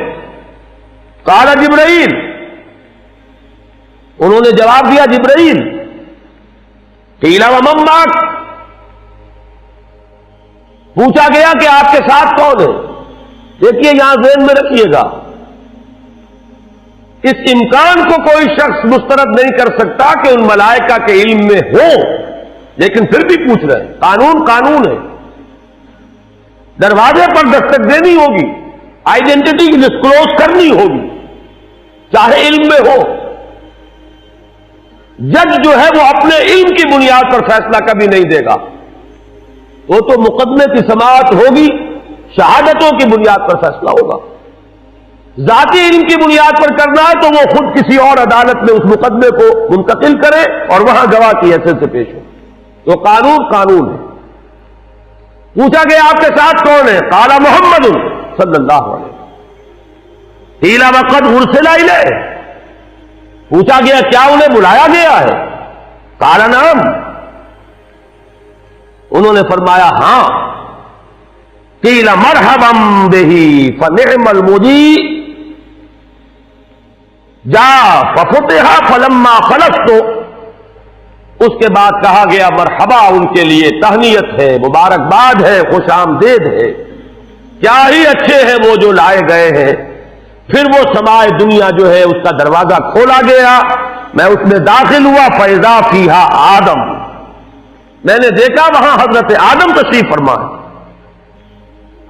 قال جبرائیل، انہوں نے جواب دیا جبرائیل۔ قیل ومن معک، پوچھا گیا کہ آپ کے ساتھ کون ہے؟ دیکھیے یہاں ذہن میں رکھیے گا، اس امکان کو کوئی شخص مسترد نہیں کر سکتا کہ ان ملائکہ کے علم میں ہو، لیکن پھر بھی پوچھ رہے ہیں۔ قانون قانون ہے، دروازے پر دستک دینی ہوگی، آئیڈینٹی ڈسکلوز کرنی ہوگی، چاہے علم میں ہو۔ جج جو ہے وہ اپنے علم کی بنیاد پر فیصلہ کبھی نہیں دے گا، وہ تو مقدمے کی سماعت ہوگی، شہادتوں کی بنیاد پر فیصلہ ہوگا۔ ذاتی علم کی بنیاد پر کرنا ہے تو وہ خود کسی اور عدالت میں اس مقدمے کو منتقل کرے اور وہاں گواہ کی حیثیت سے پیش ہو۔ تو قانون قانون ہے۔ پوچھا گیا آپ کے ساتھ کون ہے؟ قال محمد صلی اللہ علیہ وسلم۔ قیل وقد ارسل الیہ، پوچھا گیا کیا انہیں بلایا گیا ہے؟ قال نعم، انہوں نے فرمایا ہاں۔ قیل مرحبا بہ فنعم المجیء، جا ففتح فلما خلصت، اس کے بعد کہا گیا مرحبا ان کے لیے، تہنیت ہے، مبارکباد ہے، خوش آمدید ہے، کیا ہی اچھے ہیں وہ جو لائے گئے ہیں۔ پھر وہ سمائے دنیا جو ہے اس کا دروازہ کھولا گیا، میں اس میں داخل ہوا، فاذا فیہا آدم، میں نے دیکھا وہاں حضرت آدم تشریف فرما ہے۔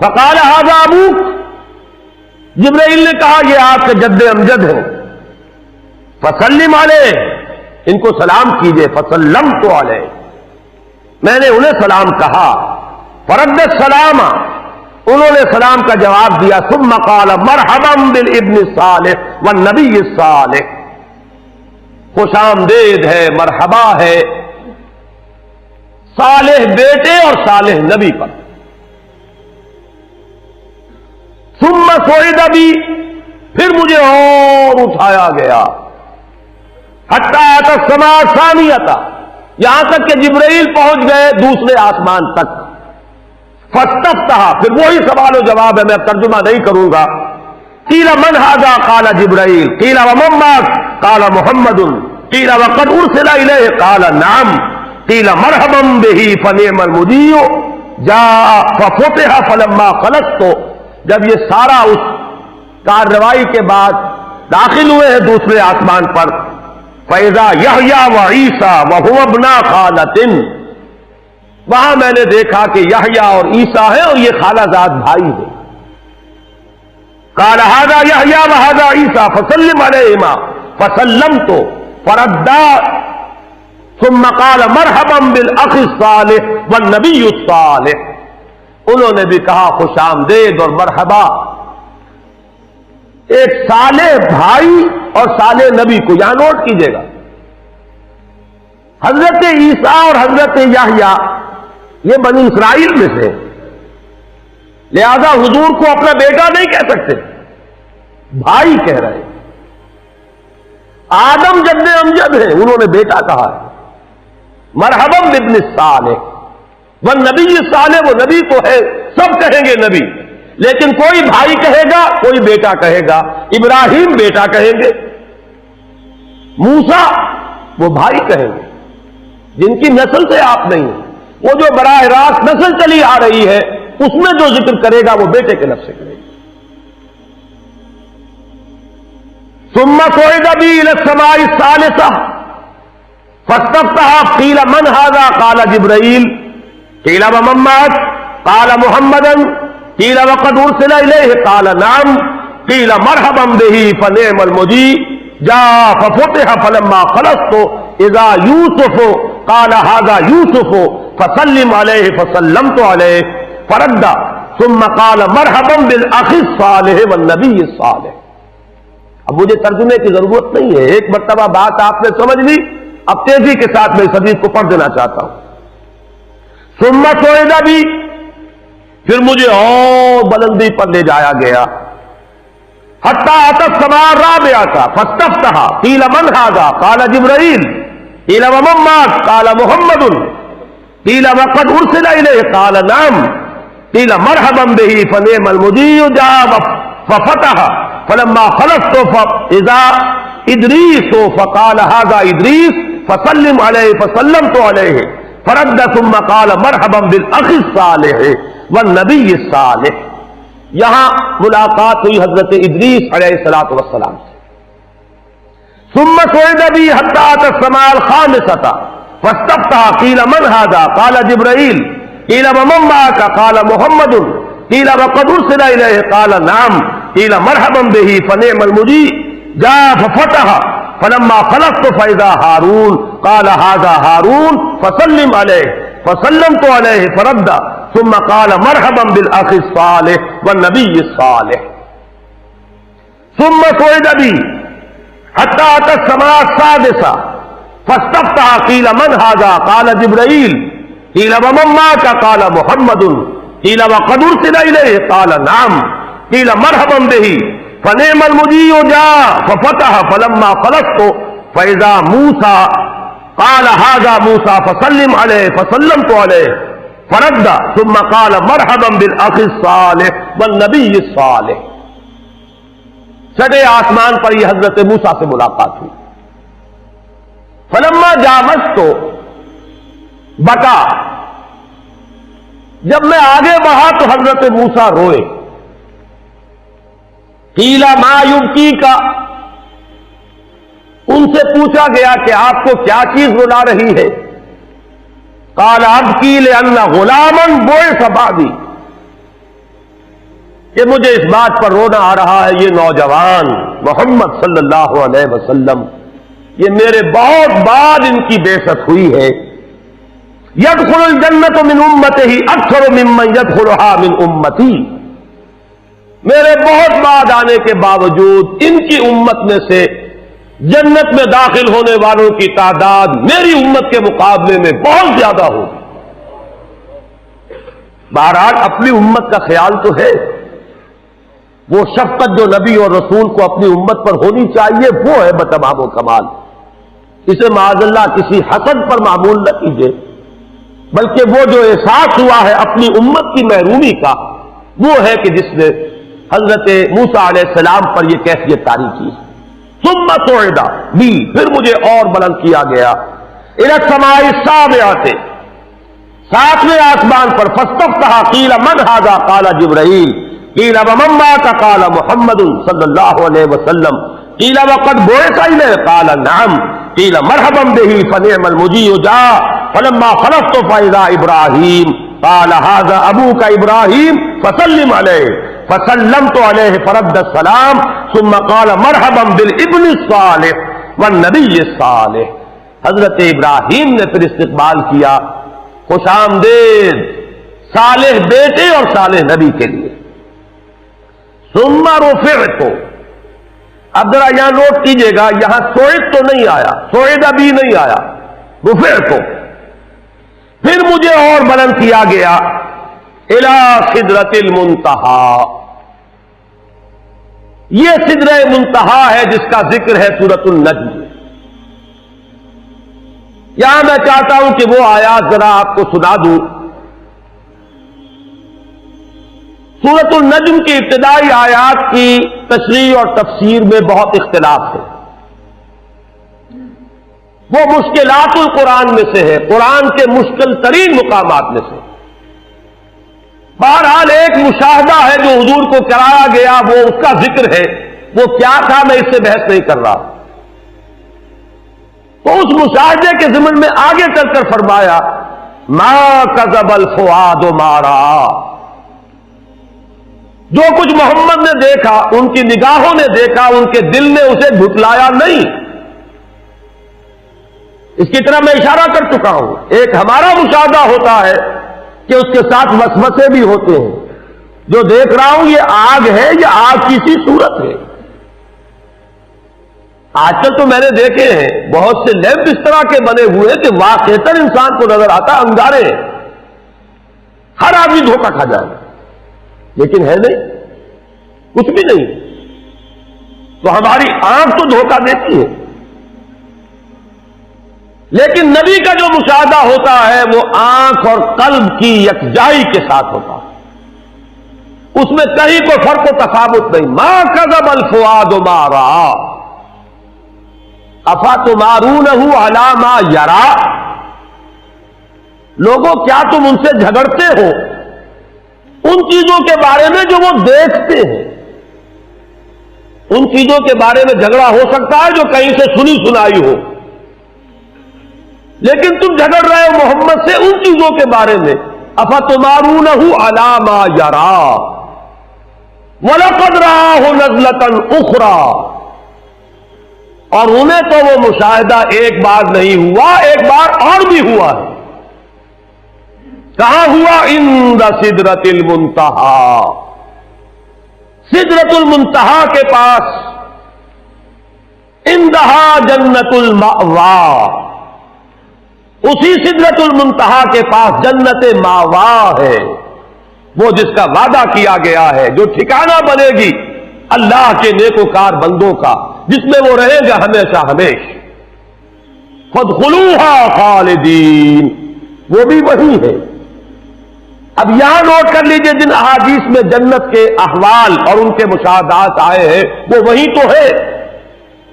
فقال ھذا ابوک، جبرائیل نے کہا یہ آپ کے جد امجد ہیں، فسلم علیہ، ان کو سلام کیجئے، فسلمت علیہ، میں نے انہیں سلام کہا۔ فرد السلام، انہوں نے سلام کا جواب دیا۔ ثم قال مرحبا بالابن الصالح والنبی الصالح، خوش آمدید ہے، مرحبا ہے صالح بیٹے اور صالح نبی پر۔ ثم صعد بی، پھر مجھے اور اٹھایا گیا، حتی اتی السماء الثانیہ، یہاں تک کہ جبرائیل پہنچ گئے دوسرے آسمان تک۔ فاستفتح، پھر وہی سوال و جواب ہے، میں ترجمہ نہیں کروں گا۔ قیل من ھذا؟ قال جبرائیل۔ قیل ومن معک؟ قال محمد۔ قیل وقد ارسل الیہ؟ قال نعم۔ قیل مرحبا بہ فنعم المجیء، جاء ففتح فلما خلصت، جب یہ سارا اس کارروائی کے بعد داخل ہوئے ہیں دوسرے آسمان پر، فاذا یحییٰ وعیسیٰ وہو ابنا خالۃ، وہاں میں نے دیکھا کہ یحییٰ اور عیسیٰ ہیں اور یہ خالہ زاد بھائی ہیں۔ قال ھذا یحییٰ وھذا عیسیٰ فسلم علیہما، فسلمت فردا، ثم قال مرحبا بالاخ الصالح والنبی الصالح، انہوں نے بھی کہا خوش آمدید اور مرحبا. ایک صالح بھائی اور صالح نبی کو یہاں نوٹ کیجئے گا. حضرت عیسیٰ اور حضرت یحییٰ یہ بنی اسرائیل میں سے، لہذا حضور کو اپنا بیٹا نہیں کہہ سکتے، بھائی کہہ رہے. آدم جد امجد ہیں، انہوں نے بیٹا کہا ہے. مرحبا بابن الصالح والنبی الصالح، وہ نبی تو ہے، سب کہیں گے نبی، لیکن کوئی بھائی کہے گا، کوئی بیٹا کہے گا. ابراہیم بیٹا کہیں گے، موسیٰ وہ بھائی کہیں گے جن کی نسل سے آپ نہیں ہیں. وہ جو براہ راست نسل چلی آ رہی ہے اس میں جو ذکر کرے گا وہ بیٹے کے لفظ سے کرے گا. ثم صعد بی الی السماء الثالثة فاستفتح قیل من هذا قال جبرائیل قیل ومن معك قال محمدا قیل وقد ارسل الیہ قال نعم قیل مرحبا به فنعم المجیء جاء ففتح فلما خلصت اذا یوسف قال هذا یوسف فسلم علیہ فسلمت علیہ فرد ثم قال مرحبا بالاخ الصالح والنبی الصالح. اب مجھے ترجمے کی ضرورت نہیں ہے، ایک مرتبہ بات آپ نے سمجھ لی. اب تیزی کے ساتھ میں اس حدیث کو پڑھ دینا چاہتا ہوں. ثم صعد بی، پھر مجھے اور بلندی پر لے جایا گیا. حتی اتی السماء الرابعة فاستفتح قیل من هذا قال جبرائیل قیل ومن معك قال محمد قیل وقد ارسل الیہ قال نعم قیل مرحبا به فنعم المجیء جاء ففتح فلما خلصت فاذا ادریس فقال هذا ادریس فسلم علیہ فسلمت علیہ فرد ثم قال مرحبا بالاخ الصالح والنبی الصالح. یہاں ملاقات ہوئی حضرت ادریس علیہ الصلوۃ والسلام سے. ثم صعد بی حتی اتی السماء الخامسة فاستفتح قیل من هذا قال جبرائیل قیل ومن معك قال محمد قیل وقد ارسل الیہ قال نعم قیل مرحبا به فنعم المجیء جاء ففتح فلما خلصت فاذا هارون قال هذا هارون فسلم علیہ فسلمت علیہ فرد ثم قال مرحبا بالاخ الصالح والنبی الصالح. ثم صعد بی حتی اتی السماء السادسة فاستفتح قیل من هذا قال جبرائیل قیل ومن معك قال محمد قیل وقد ارسل الیہ قال نعم قیل مرحبا به فنعم المجیء جاء ففتح فلما خلصت فاذا موسیٰ قال هذا موسیٰ فسلم علیہ فسلمت علیہ فرد ثم قال مرحبا بالاخ الصالح والنبی الصالح. چھٹے آسمان پر یہ حضرت موسیٰ سے ملاقات ہوئی. فلما جاوزت بکا، جب میں آگے بڑھا تو حضرت موسیٰ روئے. قیل ما یبکیک، ان سے پوچھا گیا کہ آپ کو کیا چیز رلا رہی ہے؟ قال ابکی لأن غلاما بعث بعدی، کہ مجھے اس بات پر رونا آ رہا ہے یہ نوجوان محمد صلی اللہ علیہ وسلم، یہ میرے بہت بعد ان کی بعثت ہوئی ہے. يدخل الجنة من امته اکثر ممن يدخلها من امتی، میرے بہت بعد آنے کے باوجود ان کی امت میں سے جنت میں داخل ہونے والوں کی تعداد میری امت کے مقابلے میں بہت زیادہ ہوگی. بہرحال اپنی امت کا خیال تو ہے، وہ شفقت جو نبی اور رسول کو اپنی امت پر ہونی چاہیے وہ ہے بتمام و کمال. اسے معاذ اللہ کسی حسد پر معمول نہ کیجیے، بلکہ وہ جو احساس ہوا ہے اپنی امت کی محرومی کا، وہ ہے کہ جس نے حضرت موسیٰ علیہ السلام پر یہ کیفیت طاری کی. ثم صعد بی، پھر مجھے اور بلند کیا گیا. الی السماء السابعة، ساتویں آسمان پر. فاستفتح قیل من هذا قال جبرائیل قیل ومن معك قال محمد صلی اللہ علیہ وسلم قیل وقد بعث الیہ قال نعم قیل مرحبا به فنعم المجیء جاء فلما خلصت فاذا ابراہیم قال هذا ابوك ابراہیم فسلم علیہ فسلمت علیہ فرد السلام ثم قال مرحبا بالابن الصالح والنبی الصالح. حضرت ابراہیم نے پھر استقبال کیا، خوش آمدید صالح بیٹے اور صالح نبی کے لیے. ثم رفعت، اب ذرا یہاں نوٹ کیجئے گا، یہاں سوئد تو نہیں آیا، سوئد ابھی نہیں آیا، رفعت. پھر مجھے اور بلند کیا گیا الی سدرۃ المنتہی. یہ سدرہ منتہا ہے جس کا ذکر ہے سورۃ النجم. یہاں میں چاہتا ہوں کہ وہ آیات ذرا آپ کو سنا دوں. سورۃ النجم کی ابتدائی آیات کی تشریح اور تفسیر میں بہت اختلاف ہے. وہ مشکلات القرآن میں سے ہے، قرآن کے مشکل ترین مقامات میں سے. بہرحال ایک مشاہدہ ہے جو حضور کو کرایا گیا، وہ اس کا ذکر ہے. وہ کیا تھا میں اس سے بحث نہیں کر رہا. تو اس مشاہدے کے ضمن میں آگے چل کر فرمایا ما کذب الفؤاد ما رأى. جو کچھ محمد نے دیکھا، ان کی نگاہوں نے دیکھا، ان کے دل نے اسے جھٹلایا نہیں. اس کی طرح میں اشارہ کر چکا ہوں. ایک ہمارا مشاہدہ ہوتا ہے کہ اس کے ساتھ وسوسے بھی ہوتے ہیں. جو دیکھ رہا ہوں یہ آگ ہے، یہ آگ کی سی صورت ہے. آج کل تو میں نے دیکھے ہیں بہت سے لیمپ اس طرح کے بنے ہوئے کہ واقعتاً انسان کو نظر آتا انگارے ہیں، ہر آدمی دھوکہ کھا جائے گا، لیکن ہے نہیں، کچھ بھی نہیں. تو ہماری آنکھ تو دھوکہ دیتی ہے. لیکن نبی کا جو مشاہدہ ہوتا ہے وہ آنکھ اور قلب کی یکجائی کے ساتھ ہوتا ہے. اس میں کہیں کوئی فرق و تفاوت نہیں. ما کذب الفؤاد ما رأى افتمارونہ علی ما یرا. لوگوں کیا تم ان سے جھگڑتے ہو ان چیزوں کے بارے میں جو وہ دیکھتے ہیں؟ ان چیزوں کے بارے میں جھگڑا ہو سکتا ہے جو کہیں سے سنی سنائی ہو، لیکن تم جھگڑ رہے ہو محمد سے ان چیزوں کے بارے میں. افتمارونہ علی ما یرا وَلَقَدْ رَآهُ نَزْلَةً أُخْرَى. اور انہیں تو وہ مشاہدہ ایک بار نہیں ہوا، ایک بار اور بھی ہوا ہے. کہاں ہوا؟ عند سدرۃ المنتہی. سدرۃ المنتہی کے پاس، عندہا جنت المأوی. اسی سدرۃ المنتہی کے پاس جنت ماوا ہے، وہ جس کا وعدہ کیا گیا ہے، جو ٹھکانہ بنے گی اللہ کے نیکوکار بندوں کا، جس میں وہ رہیں گے ہمیشہ ہمیش. فادخلوها خالدین، وہ بھی وہی ہے. اب یہاں نوٹ کر لیجئے جن احادیث میں جنت کے احوال اور ان کے مشاہدات آئے ہیں وہ وہی تو ہے،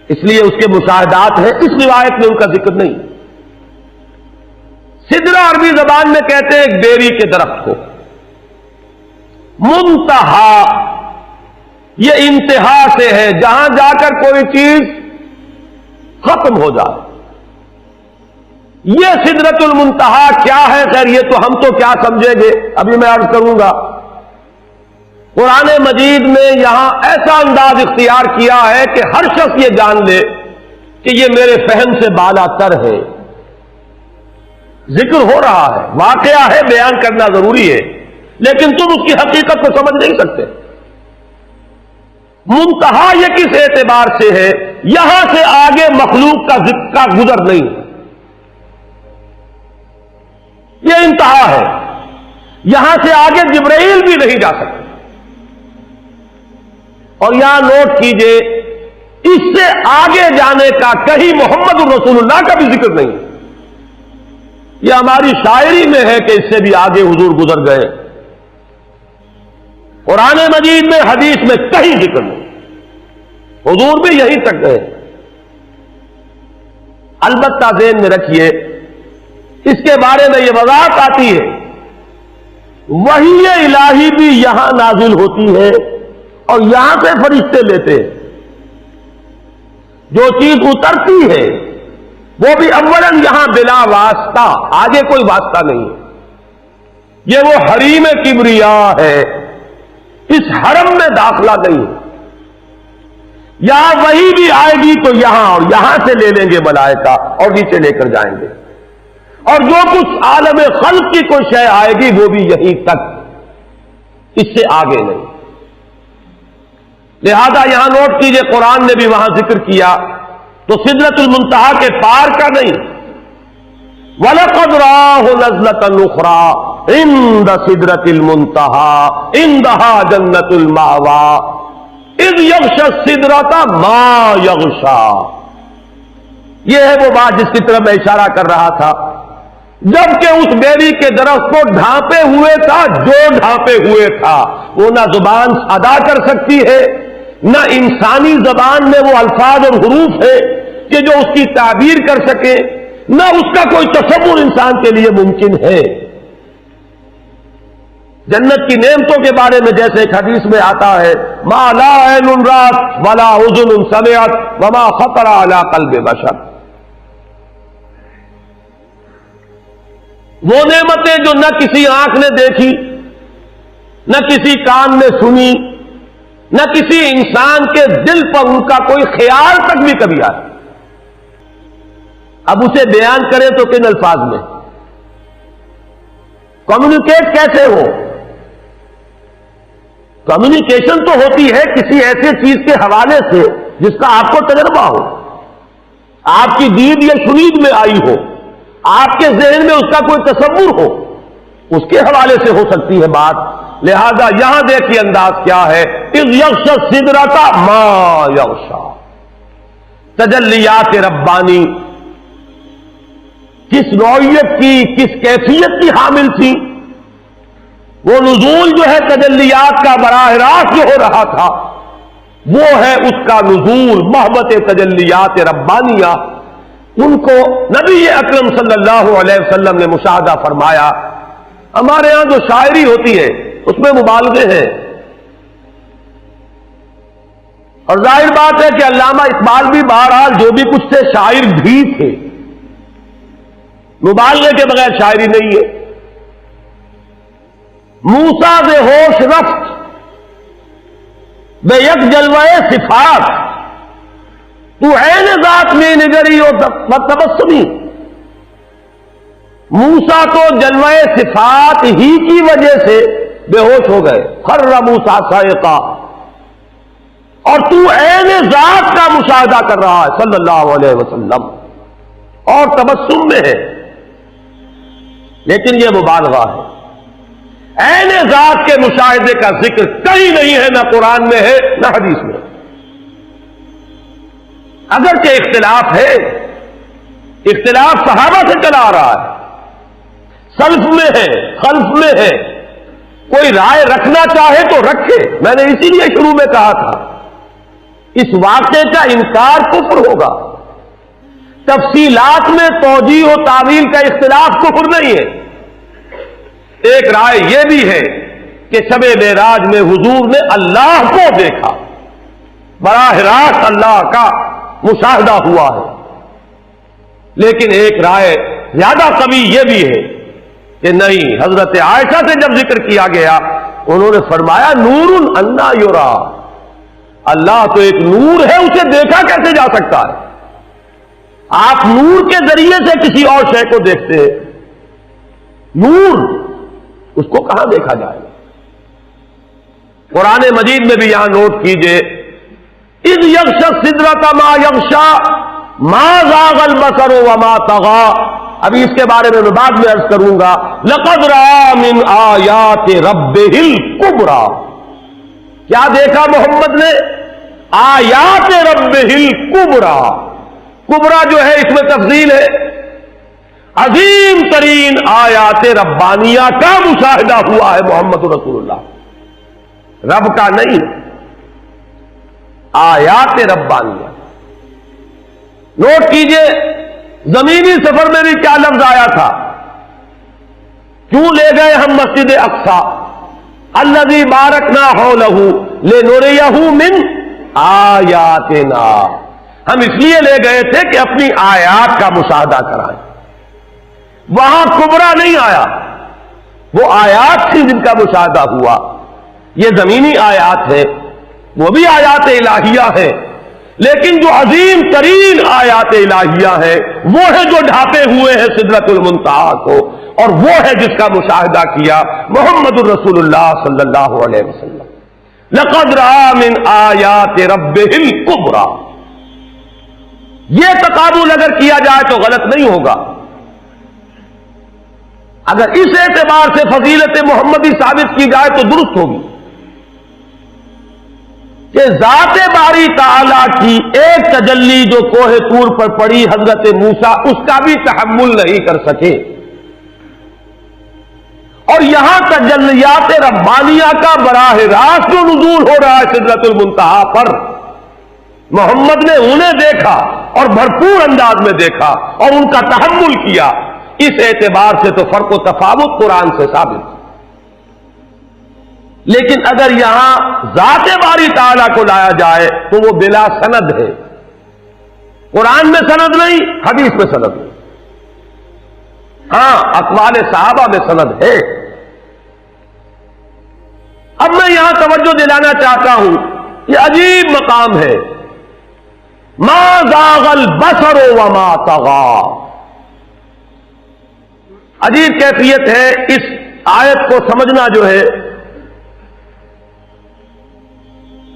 اس لیے اس کے مشاہدات ہیں. اس روایت میں ان کا ذکر نہیں. سدرہ عربی زبان میں کہتے ہیں ایک بیری کے درخت کو. منتہا یہ انتہا سے ہے، جہاں جا کر کوئی چیز ختم ہو جائے. یہ سدرۃ المنتہا کیا ہے؟ خیر یہ تو ہم تو کیا سمجھیں گے، ابھی میں عرض کروں گا. قرآن مجید میں یہاں ایسا انداز اختیار کیا ہے کہ ہر شخص یہ جان لے کہ یہ میرے فہم سے بالا تر ہے. ذکر ہو رہا ہے، واقعہ ہے، بیان کرنا ضروری ہے، لیکن تم اس کی حقیقت کو سمجھ نہیں سکتے. منتہا یہ کس اعتبار سے ہے؟ یہاں سے آگے مخلوق کا گزر نہیں ہے، یہ انتہا ہے. یہاں سے آگے جبرائیل بھی نہیں جا سکتے. اور یہاں نوٹ کیجئے اس سے آگے جانے کا کہیں محمد الرسول اللہ کا بھی ذکر نہیں. یہ ہماری شاعری میں ہے کہ اس سے بھی آگے حضور گزر گئے. قرآن مجید میں، حدیث میں کہیں ذکر نہیں. حضور بھی یہیں تک گئے. البتہ ذہن میں رکھیے اس کے بارے میں یہ وضاحت آتی ہے وحی الہی بھی یہاں نازل ہوتی ہے اور یہاں سے فرشتے لیتے ہیں. جو چیز اترتی ہے وہ بھی اولاً یہاں بلا واسطہ، آگے کوئی واسطہ نہیں ہے. یہ وہ حریم کبریا ہے، اس حرم میں داخلہ نہیں ہے. یہاں وہی بھی آئے گی تو یہاں، اور یہاں سے لے لیں گے ملائکہ اور نیچے لے کر جائیں گے. اور جو کچھ عالم خلق کی کوئی شے آئے گی وہ بھی یہیں تک، اس سے آگے نہیں۔ لہذا یہاں نوٹ کیجئے، قرآن نے بھی وہاں ذکر کیا تو سدرۃ المنتہا کے پار کا نہیں، وَلَقَدْ رَآهُ نَزْلَةً أُخْرَىٰ عِندَ سِدْرَةِ الْمُنتَهَىٰ عِندَهَا جَنَّةُ الْمَأْوَىٰ إِذْ يَغْشَى السِّدْرَةَ مَا يَغْشَىٰ۔ یہ ہے وہ بات جس کی طرف میں اشارہ کر رہا تھا، جبکہ اس بیری کے درخت کو ڈھانپے ہوئے تھا، جو ڈھانپے ہوئے تھا وہ نہ زبان ادا کر سکتی ہے، نہ انسانی زبان میں وہ الفاظ اور حروف ہے کہ جو اس کی تعبیر کر سکے، نہ اس کا کوئی تصور انسان کے لیے ممکن ہے۔ جنت کی نعمتوں کے بارے میں جیسے ایک حدیث میں آتا ہے، ما لا عین رأت ولا اذن سمعت وما خطر علی قلب بشر، وہ نعمتیں جو نہ کسی آنکھ نے دیکھی، نہ کسی کان نے سنی، نہ کسی انسان کے دل پر ان کا کوئی خیال تک بھی کبھی آیا۔ اب اسے بیان کریں تو کن الفاظ میں؟ کمیونیکیٹ کیسے ہو؟ کمیونیکیشن تو ہوتی ہے کسی ایسے چیز کے حوالے سے جس کا آپ کو تجربہ ہو، آپ کی دید یا شنید میں آئی ہو، آپ کے ذہن میں اس کا کوئی تصور ہو، اس کے حوالے سے ہو سکتی ہے بات۔ لہذا یہاں دیکھیے انداز کیا ہے، اذ یغشی السدرۃ ما یغشی، تجلیات ربانی کس نوعیت کی، کس کیفیت کی حامل تھی؟ وہ نزول جو ہے تجلیات کا براہ راست جو ہو رہا تھا، وہ ہے اس کا نزول محبت تجلیات ربانیہ۔ ان کو نبی اکرم صلی اللہ علیہ وسلم نے مشاہدہ فرمایا۔ ہمارے ہاں جو شاعری ہوتی ہے اس میں مبالغے ہیں، اور ظاہر بات ہے کہ علامہ اقبال بھی بہرحال جو بھی کچھ تھے شاعر بھی تھے، مبالغے کے بغیر شاعری نہیں ہے۔ موسیٰ بے ہوش رفت بے یک جلوہ صفات، تو عین ذات میں نگری و تبسمی۔ موسیٰ تو جلوہ صفات ہی کی وجہ سے بے ہوش ہو گئے، خر موسیٰ صاعقہ، اور تو عین ذات کا مشاہدہ کر رہا ہے صلی اللہ علیہ وسلم، اور تبسم میں ہے، لیکن یہ مبالغہ ہے۔ عین ذات کے مشاہدے کا ذکر کہیں نہیں ہے، نہ قرآن میں ہے نہ حدیث میں۔ اگرچہ اختلاف ہے، اختلاف صحابہ سے چلا آ رہا ہے، سلف میں ہے، خلف میں ہے، کوئی رائے رکھنا چاہے تو رکھے۔ میں نے اسی لیے شروع میں کہا تھا اس واقعے کا انکار کفر ہوگا، تفصیلات میں توجیہ و تعویل کا اختلاف کفر نہیں ہے۔ ایک رائے یہ بھی ہے کہ شب معراج میں حضور نے اللہ کو دیکھا، براہ راست اللہ کا مشاہدہ ہوا ہے، لیکن ایک رائے زیادہ قوی یہ بھی ہے کہ نہیں، حضرت عائشہ سے جب ذکر کیا گیا انہوں نے فرمایا نور انا یرا، اللہ تو ایک نور ہے، اسے دیکھا کیسے جا سکتا ہے؟ آپ نور کے ذریعے سے کسی اور شے کو دیکھتے ہیں، نور اس کو کہاں دیکھا جائے گا؟ قرآن مجید میں بھی یہاں نوٹ کیجئے، اذ یغشی السدرۃ ما یغشی ما زاغ البصر وما طغی۔ ابھی اس کے بارے میں بعد میں عرض کروں گا۔ لقد رأى من آیات ربہ الکبریٰ، کیا دیکھا محمد نے؟ آیات ربہ الکبریٰ۔ کبریٰ جو ہے اس میں تفضیل ہے، عظیم ترین آیات ربانیہ کا مشاہدہ ہوا ہے محمد رسول اللہ، رب کا نہیں، آیات ربانیہ۔ نوٹ کیجئے زمینی سفر میں بھی کیا لفظ آیا تھا، کیوں لے گئے ہم مسجد اقصی، الذی بارکنا حولہ لنریہ من آیاتنا، ہم اس لیے لے گئے تھے کہ اپنی آیات کا مشاہدہ کرائیں۔ وہاں کبریٰ نہیں آیا، وہ آیات تھی جن کا مشاہدہ ہوا۔ یہ زمینی آیات ہے، وہ بھی آیات الہیہ ہے، لیکن جو عظیم ترین آیات الہیہ ہیں وہ ہے جو ڈھانپے ہوئے ہیں سدرۃ المنتہا کو، اور وہ ہے جس کا مشاہدہ کیا محمد الرسول اللہ صلی اللہ علیہ وسلم۔ لقد رأى من آیات ربہ الکبریٰ، یہ تقابل اگر کیا جائے تو غلط نہیں ہوگا۔ اگر اس اعتبار سے فضیلت محمدی ثابت کی جائے تو درست ہوگی کہ ذات باری تعالیٰ کی ایک تجلی جو کوہ طور پر پڑی حضرت موسیٰ، اس کا بھی تحمل نہیں کر سکے، اور یہاں تجلیات ربانیہ کا براہ راست جو نزول ہو رہا ہے سدرۃ المنتہا پر، محمد نے انہیں دیکھا اور بھرپور انداز میں دیکھا اور ان کا تحمل کیا، اس اعتبار سے تو فرق و تفاوت قرآن سے ثابت۔ لیکن اگر یہاں ذات باری تعالیٰ کو لایا جائے تو وہ بلا سند ہے، قرآن میں سند نہیں، حدیث میں سند نہیں، ہاں اقوال صحابہ میں سند ہے۔ اب میں یہاں توجہ دلانا چاہتا ہوں، یہ عجیب مقام ہے، ما زاغ البصر وما طغى، عجیب کیفیت ہے۔ اس آیت کو سمجھنا جو ہے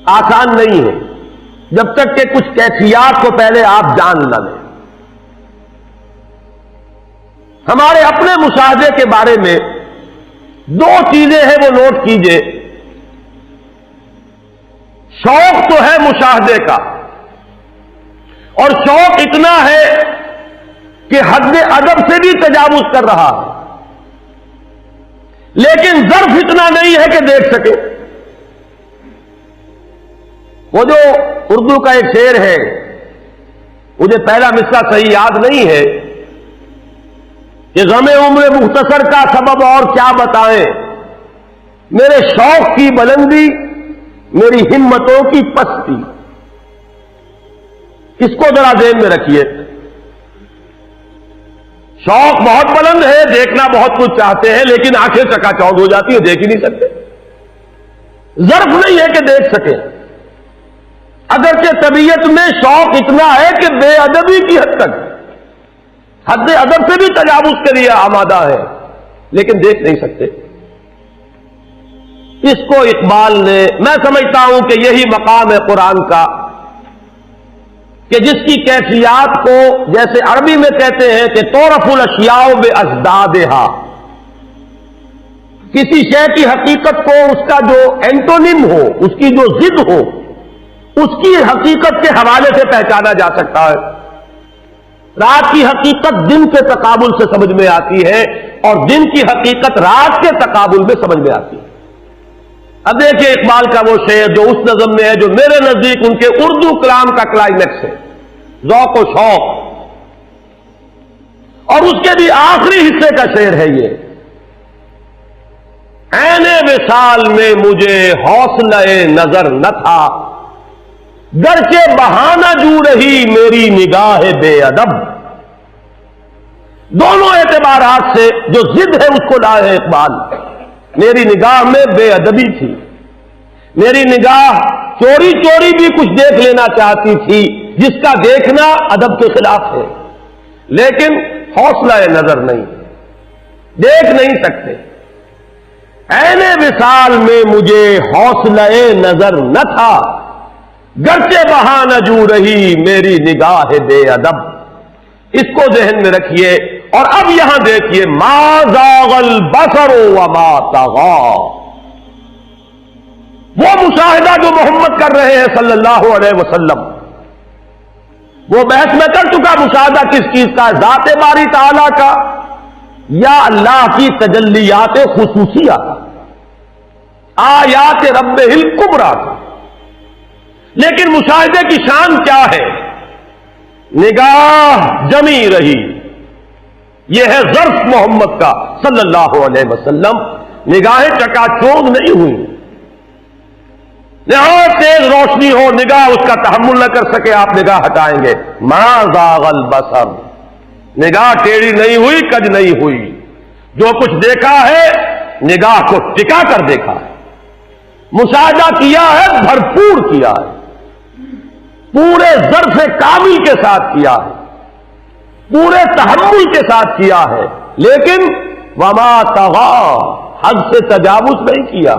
آسان نہیں ہے جب تک کہ کچھ کیفیات کو پہلے آپ جان نہ لیں۔ ہمارے اپنے مشاہدے کے بارے میں دو چیزیں ہیں، وہ نوٹ کیجئے۔ شوق تو ہے مشاہدے کا، اور شوق اتنا ہے کہ حد ادب سے بھی تجاوز کر رہا ہے، لیکن ظرف اتنا نہیں ہے کہ دیکھ سکے۔ وہ جو اردو کا ایک شعر ہے، مجھے پہلا مصرع صحیح یاد نہیں ہے، کہ غم عمر مختصر کا سبب اور کیا بتائیں، میرے شوق کی بلندی میری ہمتوں کی پستی۔ اس کو ذرا ذہن میں رکھیے، شوق بہت بلند ہے، دیکھنا بہت کچھ چاہتے ہیں، لیکن آنکھیں چکا چوندھ ہو جاتی ہے، دیکھ ہی نہیں سکتے۔ ظرف نہیں ہے کہ دیکھ سکیں، اگرچہ طبیعت میں شوق اتنا ہے کہ بے ادبی کی حد تک، حد ادب سے بھی تجاوز کے لیے آمادہ ہے، لیکن دیکھ نہیں سکتے۔ اس کو اقبال نے، میں سمجھتا ہوں کہ یہی مقام ہے قرآن کا، کہ جس کی کیفیات کو جیسے عربی میں کہتے ہیں کہ تعرف الاشیاء بازدادہا، کسی شے کی حقیقت کو اس کا جو اینٹونیم ہو، اس کی جو ضد ہو، اس کی حقیقت کے حوالے سے پہچانا جا سکتا ہے۔ رات کی حقیقت دن کے تقابل سے سمجھ میں آتی ہے، اور دن کی حقیقت رات کے تقابل میں سمجھ میں آتی ہے۔ اب دیکھیے اقبال کا وہ شعر جو اس نظم میں ہے، جو میرے نزدیک ان کے اردو کلام کا کلائمیکس ہے، ذوق و شوق، اور اس کے بھی آخری حصے کا شعر ہے یہ، عین وصال میں مجھے حوصلہ نظر نہ تھا، گرچہ بہانہ جو رہی میری نگاہ بے ادب۔ دونوں اعتبارات سے جو ضد ہے اس کو لائے ہے اقبال۔ میری نگاہ میں بے ادبی تھی، میری نگاہ چوری چوری بھی کچھ دیکھ لینا چاہتی تھی، جس کا دیکھنا ادب کے خلاف ہے، لیکن حوصلہ نظر نہیں، دیکھ نہیں سکتے۔ عین وصال میں مجھے حوصلہ نظر نہ تھا، گرچہ بہانہ جو رہی میری نگاہ بے ادب۔ اس کو ذہن میں رکھیے، اور اب یہاں دیکھیے، ما زاغ البصر وما طغى، وہ مشاہدہ جو محمد کر رہے ہیں صلی اللہ علیہ وسلم، وہ بحث میں کر چکا، مشاہدہ کس چیز کا، ذات باری تعالیٰ کا یا اللہ کی تجلیات خصوصیہ کا، آیات ربہ الکبریٰ کا۔ لیکن مشاہدے کی شان کیا ہے؟ نگاہ جمی رہی، یہ ہے ظرف محمد کا صلی اللہ علیہ وسلم، نگاہیں چکا چوندھ نہیں ہوئی، نہایت تیز روشنی ہو، نگاہ اس کا تحمل نہ کر سکے، آپ نگاہ ہٹائیں گے۔ ما زاغ البصر، نگاہ ٹیڑھی نہیں ہوئی، کج نہیں ہوئی، جو کچھ دیکھا ہے نگاہ کو ٹکا کر دیکھا ہے، مشاہدہ کیا ہے، بھرپور کیا ہے، پورے ظرف کامل کے ساتھ کیا ہے، پورے تحمل کے ساتھ کیا ہے، لیکن وما طغا، حد سے تجاوز نہیں کیا،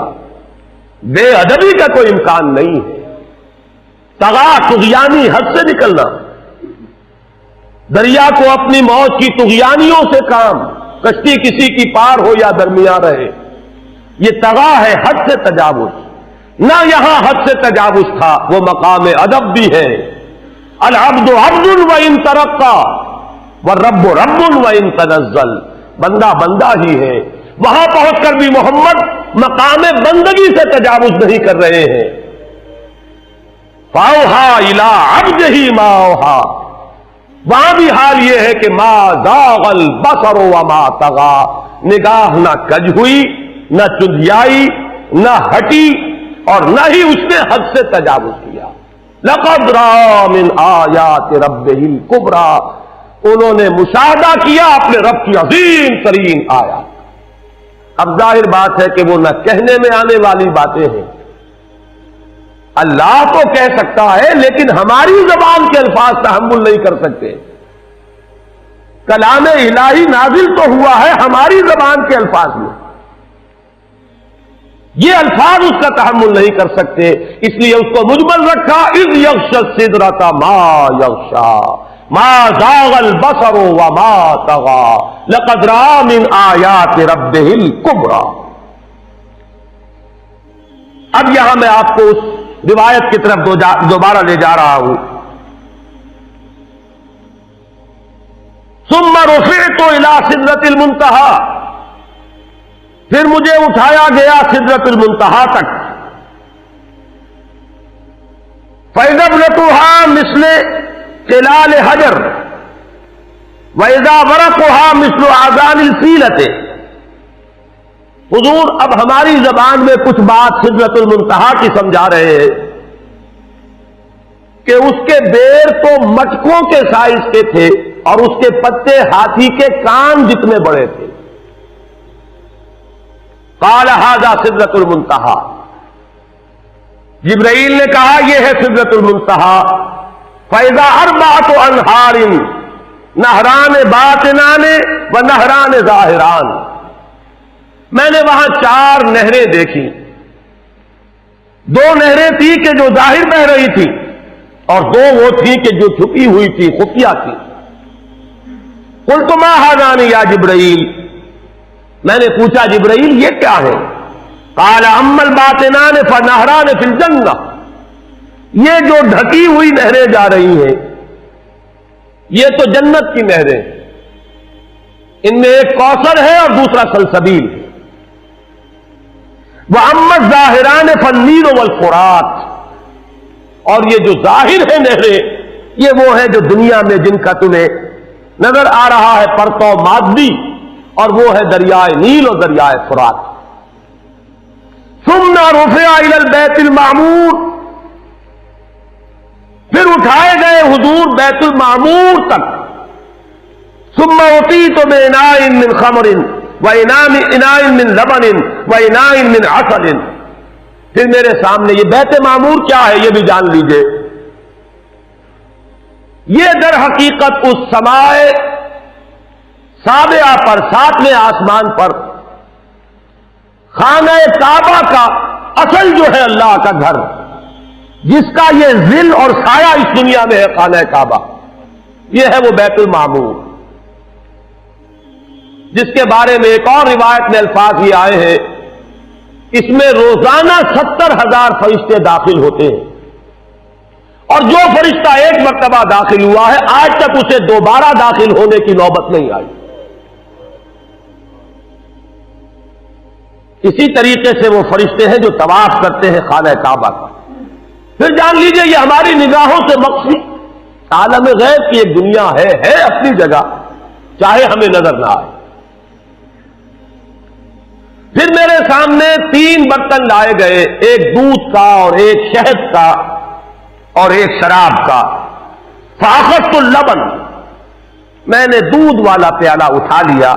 بے ادبی کا کوئی امکان نہیں ہے۔ طغا طغیانی، حد سے نکلنا، دریا کو اپنی موت کی طغیانیوں سے کام، کشتی کسی کی پار ہو یا درمیان رہے، یہ طغا ہے، حد سے تجاوز۔ نہ یہاں حد سے تجاوز تھا، وہ مقام ادب بھی ہے۔ العبد عبد وان ترقى والرب رب وان تنزل، بندہ بندہ ہی ہے، وہاں پہنچ کر بھی محمد مقام بندگی سے تجاوز نہیں کر رہے ہیں۔ فاوحى الى عبده ما اوحى، وہاں بھی حال یہ ہے کہ ما زاغ البصر وما طغى، نگاہ نہ کج ہوئی، نہ چندیائی، نہ ہٹی، اور نہ ہی اس نے حد سے تجاوز کیا۔ لقد رأى من آیات ربہ الکبریٰ، انہوں نے مشاہدہ کیا اپنے رب کی عظیم ترین آیات۔ اب ظاہر بات ہے کہ وہ نہ کہنے میں آنے والی باتیں ہیں، اللہ تو کہہ سکتا ہے لیکن ہماری زبان کے الفاظ تحمل نہیں کر سکتے۔ کلام الہی نازل تو ہوا ہے ہماری زبان کے الفاظ میں، یہ الفاظ اس کا تحمل نہیں کر سکتے، اس لیے اس کو مجمل رکھا۔ اذ یغشی السدرۃ ما یغشی ما زاغ البصر وما طغى لقد رأى من آیات ربہ الکبریٰ۔ اب یہاں میں آپ کو اس روایت کی طرف دوبارہ لے جا رہا ہوں۔ ثم رفعت الى سدرۃ المنتہی، پھر مجھے اٹھایا گیا سدرۃ المنتہی تک۔ فإذا ابنتها مثل قلال حجر وإذا ورقها مثل آذان الفیلۃ۔ حضور اب ہماری زبان میں کچھ بات سدرۃ المنتہی کی سمجھا رہے ہیں کہ اس کے بیر تو مٹکوں کے سائز کے تھے اور اس کے پتے ہاتھی کے کان جتنے بڑے تھے۔ قال ھذا سدرۃ المنتہی، جبرائیل نے کہا یہ ہے سدرۃ المنتہی۔ فإذا أربعة أنہار نہران باطنان و نہران ظاہران، میں نے وہاں 4 نہریں دیکھی، 2 نہریں تھی کہ جو ظاہر بہ رہی تھی اور 2 وہ تھی کہ جو چھپی ہوئی تھی، خفیہ تھی۔ قلت ما ھذان یا جبرائیل، میں نے پوچھا جبرائیل یہ کیا ہے؟ قال اما الباطنان فنہران فی الجنہ، یہ جو ڈھکی ہوئی نہریں جا رہی ہیں یہ تو جنت کی نہریں، ان میں ایک کوثر ہے اور دوسرا سلسبیل ہے۔ واما الظاہران فالنیل والفرات، اور یہ جو ظاہر ہے نہریں یہ وہ ہیں جو دنیا میں جن کا تمہیں نظر آ رہا ہے پرتو مادی، اور وہ ہے دریائے نیل اور دریائے فرات۔ ثم رفع الى البیت المعمور، پھر اٹھائے گئے حضور بیت المعمور تک۔ ثم اعطیت باناء من خمر واناء من لبن واناء من عسل، پھر میرے سامنے یہ بیت معمور کیا ہے یہ بھی جان لیجئے۔ یہ در حقیقت اس سمائے سابعہ پر، 7ویں آسمان پر خانہ کعبہ کا اصل جو ہے اللہ کا گھر، جس کا یہ ظل اور سایہ اس دنیا میں ہے، خانہ کعبہ یہ ہے وہ بیت المعمور، جس کے بارے میں ایک اور روایت میں الفاظ یہ آئے ہیں، اس میں روزانہ 70,000 فرشتے داخل ہوتے ہیں، اور جو فرشتہ ایک مرتبہ داخل ہوا ہے آج تک اسے دوبارہ داخل ہونے کی نوبت نہیں آئی۔ اسی طریقے سے وہ فرشتے ہیں جو طواف کرتے ہیں خانہ کعبہ کا۔ پھر جان لیجئے یہ ہماری نگاہوں سے مخفی عالم غیب کی ایک دنیا ہے اپنی جگہ، چاہے ہمیں نظر نہ آئے۔ پھر میرے سامنے 3 برتن لائے گئے، ایک دودھ کا اور ایک شہد کا اور ایک شراب کا۔ فاخذت اللبن، میں نے دودھ والا پیالہ اٹھا لیا۔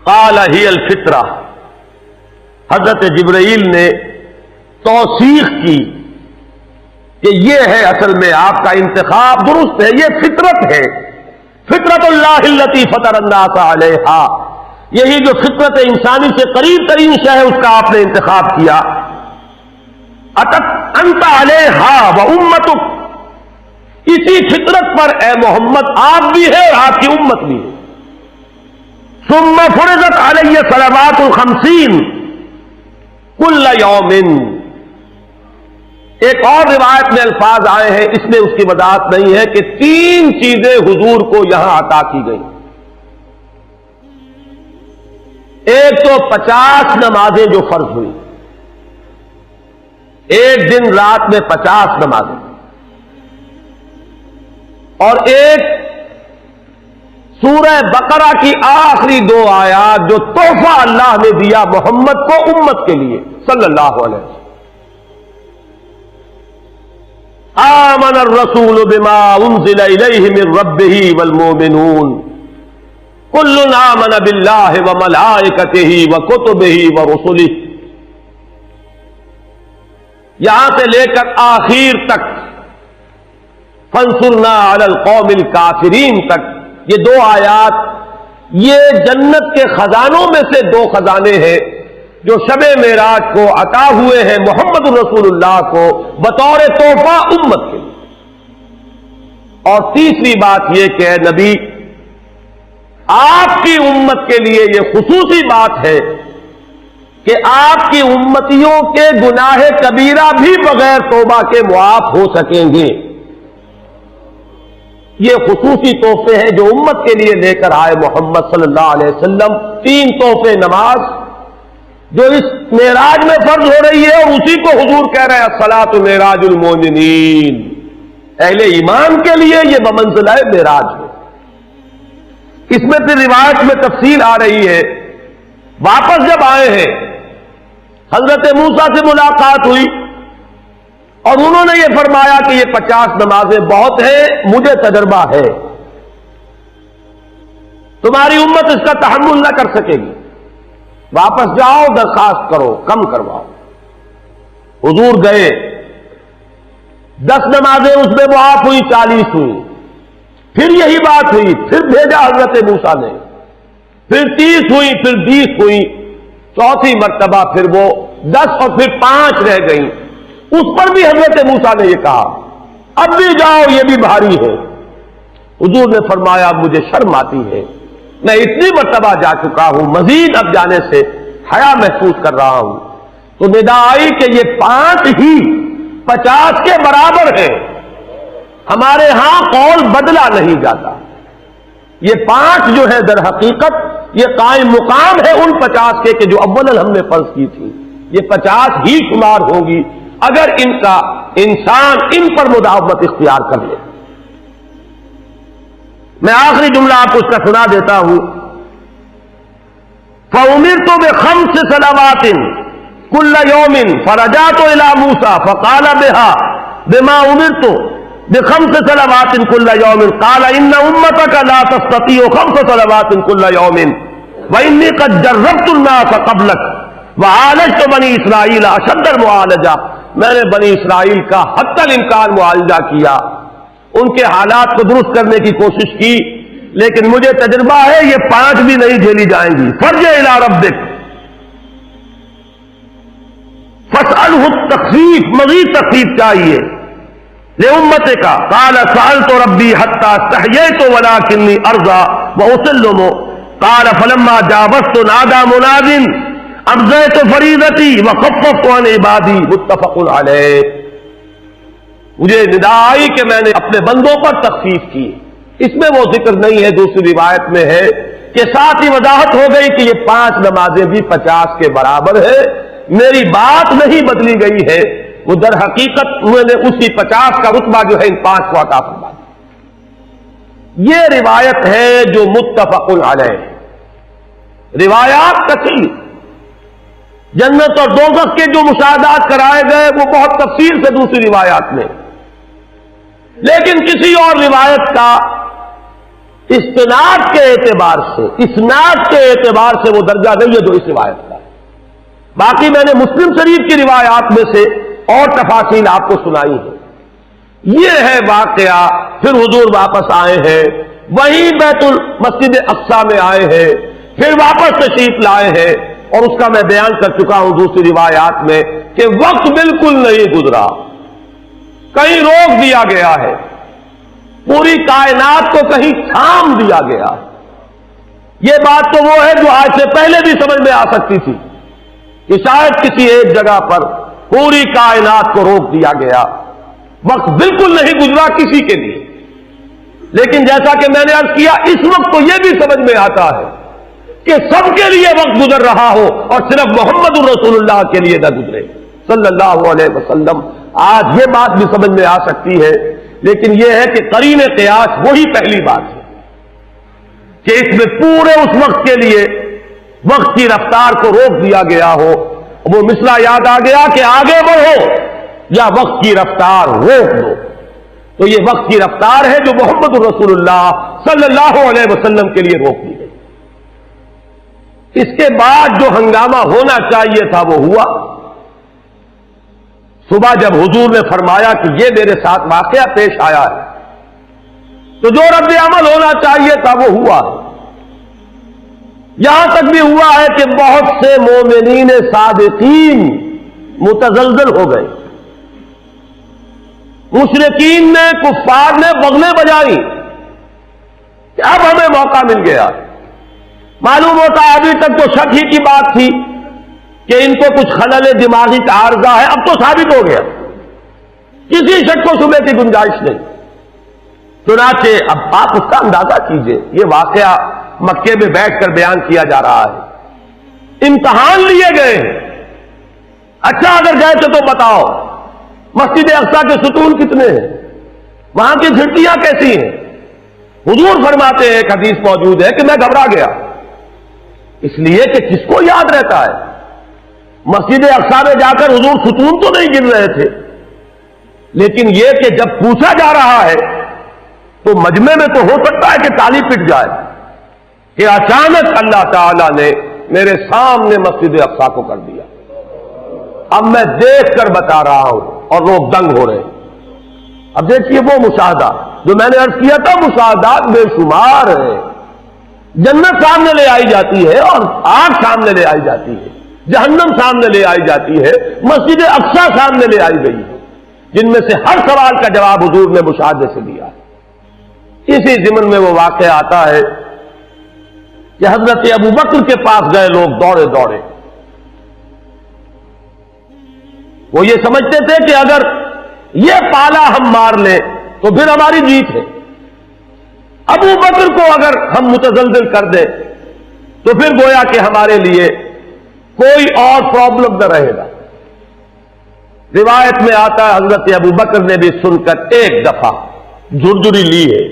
قال ہی الفطرہ، حضرت جبرائیل نے توثیق کی کہ یہ ہے اصل میں آپ کا انتخاب درست ہے، یہ فطرت ہے، فطرت اللہ التی فطر الناس علیہا، یہی جو فطرت انسانی سے قریب ترین شے ہے اس کا آپ نے انتخاب کیا. اتت انت علیہا و امتک، اسی فطرت پر اے محمد آپ بھی ہے اور آپ کی امت بھی ہے. ثم فرضت علیہ صلوات 50 کل یوم، ایک اور روایت میں الفاظ آئے ہیں، اس میں اس کی وضاحت نہیں ہے کہ 3 چیزیں حضور کو یہاں عطا کی گئی. ایک تو 50 نمازیں جو فرض ہوئی، ایک دن رات میں 50 نمازیں، اور ایک سورہ بقرہ کی آخری 2 آیات جو تحفہ اللہ نے دیا محمد کو امت کے لیے صلی اللہ علیہ وسلم. آمن الرسول بما انزل الیہ من ربہ والمؤمنون کل آمن باللہ وملائکتہ وکتبہ ورسلہ. یہاں سے لے کر آخر تک فانصرنا علی القوم الکافرین تک یہ 2 آیات، یہ جنت کے خزانوں میں سے 2 خزانے ہیں جو شب معراج کو عطا ہوئے ہیں محمد رسول اللہ کو بطور تحفہ امت کے لیے. اور تیسری بات یہ کہ اے نبی آپ کی امت کے لیے یہ خصوصی بات ہے کہ آپ کی امتیوں کے گناہ کبیرہ بھی بغیر توبہ کے معاف ہو سکیں گے. یہ خصوصی تحفے ہیں جو امت کے لیے لے کر آئے محمد صلی اللہ علیہ وسلم. 3 تحفے، نماز جو اس معراج میں فرض ہو رہی ہے اور اسی کو حضور کہہ رہے ہیں الصلاۃ معراج المؤمنین، اہل ایمان کے لیے یہ بمنزلہ معراج ہے. اس میں پھر روایت میں تفصیل آ رہی ہے. واپس جب آئے ہیں حضرت موسیٰ سے ملاقات ہوئی اور انہوں نے یہ فرمایا کہ یہ 50 نمازیں بہت ہیں، مجھے تجربہ ہے، تمہاری امت اس کا تحمل نہ کر سکے گی، واپس جاؤ درخواست کرو کم کرواؤ. حضور گئے، 10 نمازیں اس میں معاف ہوئی، 40 ہوئی. پھر یہی بات ہوئی، پھر بھیجا حضرت موسیٰ نے، پھر 30 ہوئی، پھر 20 ہوئی، چوتھی مرتبہ پھر وہ 10 اور پھر 5 رہ گئیں. اس پر بھی حضرت موسیٰ نے یہ کہا اب بھی جاؤ یہ بھی بھاری ہے. حضور نے فرمایا مجھے شرم آتی ہے، میں اتنی مرتبہ جا چکا ہوں، مزید اب جانے سے حیا محسوس کر رہا ہوں. تو ندا آئی کہ یہ 5 ہی 50 کے برابر ہے. ہمارے ہاں قول بدلا نہیں جاتا. یہ 5 جو ہے در حقیقت یہ قائم مقام ہے ان 50 کے کہ جو اول ہم نے فرض کی تھی. یہ 50 ہی شمار ہوگی اگر ان کا انسان ان پر مداومت اختیار کر لے. میں آخری جملہ آپ کو اس کا سنا دیتا ہوں. فَأُمِرْتُ بِخَمْسِ صَلَوَاتٍ كُلَّ يَوْمٍ فَرَجَعْتُ إِلَى مُوسَىٰ فَقَالَ بِمَا أُمِرْتُ بِخَمْسِ صَلَوَاتٍ كُلَّ يَوْمٍ قَالَ إِنَّ أُمَّتَكَ لَا تَسْتَطِيعُ 5 صَلَوَاتٍ كُلَّ يَوْمٍ وَإِنِّي قَدْ جَرَّبْتُ النَّاسَ قَبْلَكَ وَعَالَجْتُ بَنِي إِسْرَائِيلَ أَشَدَّ الْمُعَالَجَةِ. میں نے بنی اسرائیل کا حتی الامکان معالجہ کیا، ان کے حالات کو درست کرنے کی کوشش کی، لیکن مجھے تجربہ ہے یہ 5 بھی نہیں جھیلی جائیں گی. فَارْجِعْ إِلَىٰ رَبِّكَ فَاسْأَلْهُ التَّخْفِيفَ، مزید تخفیف چاہیے لِأُمَّتِكَ. قَالَ سَأَلْتُ رَبِّي حَتَّىٰ اسْتَحْيَيْتُ وَلَٰكِنِّي أَرْضَىٰ وَأُسِلُّمُ. قَالَ فَلَمَّا جَاوَزْتُ نَادَىٰ مُنَادٍ ابزیت فریضتی وخففت عن عبادی متفق علیہ. مجھے ندا آئی کہ میں نے اپنے بندوں پر تخفیف کی. اس میں وہ ذکر نہیں ہے، دوسری روایت میں ہے کہ ساتھ ہی وضاحت ہو گئی کہ یہ 5 نمازیں بھی 50 کے برابر ہے. میری بات نہیں بدلی گئی ہے، وہ در حقیقت انہوں نے اسی 50 کا رتبہ جو ہے ان 5 کو عطا فرما دیا. یہ روایت ہے جو متفق علیہ. روایات کثیر، جنت اور دوزخ کے جو مشاہدات کرائے گئے وہ بہت تفصیل سے دوسری روایات میں، لیکن کسی اور روایت کا استناد کے اعتبار سے، اسناد کے اعتبار سے وہ درجہ نہیں ہے جو اس روایت کا. باقی میں نے مسلم شریف کی روایات میں سے اور تفاصیل آپ کو سنائی ہیں. یہ ہے واقعہ. پھر حضور واپس آئے ہیں, وہیں مسجد اقصی میں آئے ہیں, پھر واپس تشریف لائے ہیں, اور اس کا میں بیان کر چکا ہوں دوسری روایات میں کہ وقت بالکل نہیں گزرا, کہیں روک دیا گیا ہے, پوری کائنات کو کہیں تھام دیا گیا. یہ بات تو وہ ہے جو آج سے پہلے بھی سمجھ میں آ سکتی تھی کہ شاید کسی ایک جگہ پر پوری کائنات کو روک دیا گیا, وقت بالکل نہیں گزرا کسی کے لیے. لیکن جیسا کہ میں نے عرض کیا, اس وقت تو یہ بھی سمجھ میں آتا ہے کہ سب کے لیے وقت گزر رہا ہو اور صرف محمد الرسول اللہ کے لیے نہ گزرے صلی اللہ علیہ وسلم. آج یہ بات بھی سمجھ میں آ سکتی ہے, لیکن یہ ہے کہ قرین قیاس وہی پہلی بات ہے کہ اس میں پورے اس وقت کے لیے وقت کی رفتار کو روک دیا گیا ہو. وہ مثلا یاد آ گیا کہ آگے بڑھو یا وقت کی رفتار روک دو. تو یہ وقت کی رفتار ہے جو محمد الرسول اللہ صلی اللہ علیہ وسلم کے لیے روک دی گئی. اس کے بعد جو ہنگامہ ہونا چاہیے تھا وہ ہوا. صبح جب حضور نے فرمایا کہ یہ میرے ساتھ واقعہ پیش آیا ہے, تو جو رد عمل ہونا چاہیے تھا وہ ہوا. یہاں تک بھی ہوا ہے کہ بہت سے مومنین صادقین متزلزل ہو گئے. مشرکین نے, کفار نے بغلیں بجائی کہ اب ہمیں موقع مل گیا. معلوم ہوتا ہے ابھی تک تو شک ہی کی بات تھی کہ ان کو کچھ خلل دماغی کا عارضہ ہے, اب تو ثابت ہو گیا, کسی شک و شبے کی گنجائش نہیں. چنانچہ اب آپ اس کا اندازہ کیجئے, یہ واقعہ مکے میں بیٹھ کر بیان کیا جا رہا ہے, امتحان لیے گئے ہیں. اچھا اگر گئے تھے تو بتاؤ مسجد اقصی کے ستون کتنے ہیں, وہاں کی کھڑکیاں کیسی ہیں؟ حضور فرماتے ہیں, ایک حدیث موجود ہے کہ میں گھبرا گیا, اس لیے کہ کس کو یاد رہتا ہے. مسجد اقصی میں جا کر حضور ستون تو نہیں گر رہے تھے, لیکن یہ کہ جب پوچھا جا رہا ہے تو مجمع میں تو ہو سکتا ہے کہ تالی پٹ جائے کہ اچانک اللہ تعالی نے میرے سامنے مسجد اقصی کو کر دیا. اب میں دیکھ کر بتا رہا ہوں اور لوگ دنگ ہو رہے ہیں. اب دیکھیے وہ مشاہدہ جو میں نے عرض کیا تھا, مشاہدات بے شمار ہیں. جنت سامنے لے آئی جاتی ہے اور آگ سامنے لے آئی جاتی ہے, جہنم سامنے لے آئی جاتی ہے, مسجد اقصی سامنے لے آئی گئی ہے, جن میں سے ہر سوال کا جواب حضور نے مشاہدے سے دیا. اسی ضمن میں وہ واقعہ آتا ہے کہ حضرت ابو بکر کے پاس گئے لوگ دوڑے دوڑے. وہ یہ سمجھتے تھے کہ اگر یہ پالا ہم مار لیں تو پھر ہماری جیت ہے. ابو بکر کو اگر ہم متزلزل کر دیں تو پھر گویا کہ ہمارے لیے کوئی اور پرابلم نہ رہے گا. روایت میں آتا ہے حضرت ابو بکر نے بھی سن کر ایک دفعہ جھرجھری لی ہے,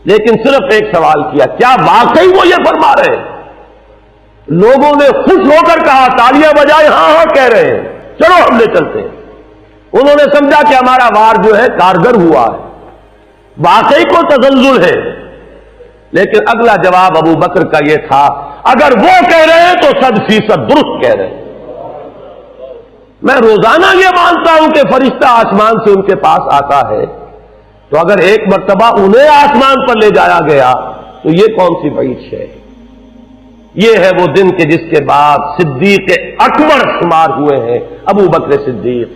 لیکن صرف ایک سوال کیا, کیا واقعی وہ یہ فرما رہے ہیں؟ لوگوں نے خوش ہو کر کہا, تالیاں بجائے, ہاں ہاں کہہ رہے ہیں, چلو ہم لے چلتے ہیں. انہوں نے سمجھا کہ ہمارا وار جو ہے کارگر ہوا ہے, واقعی کو تزلزل ہے. لیکن اگلا جواب ابو بکر کا یہ تھا, اگر وہ کہہ رہے ہیں تو 100% درست کہہ رہے ہیں. میں روزانہ یہ مانتا ہوں کہ فرشتہ آسمان سے ان کے پاس آتا ہے, تو اگر ایک مرتبہ انہیں آسمان پر لے جایا گیا تو یہ کون سی بعید ہے؟ یہ ہے وہ دن کہ جس کے بعد صدیق اکبر شمار ہوئے ہیں ابو بکر صدیق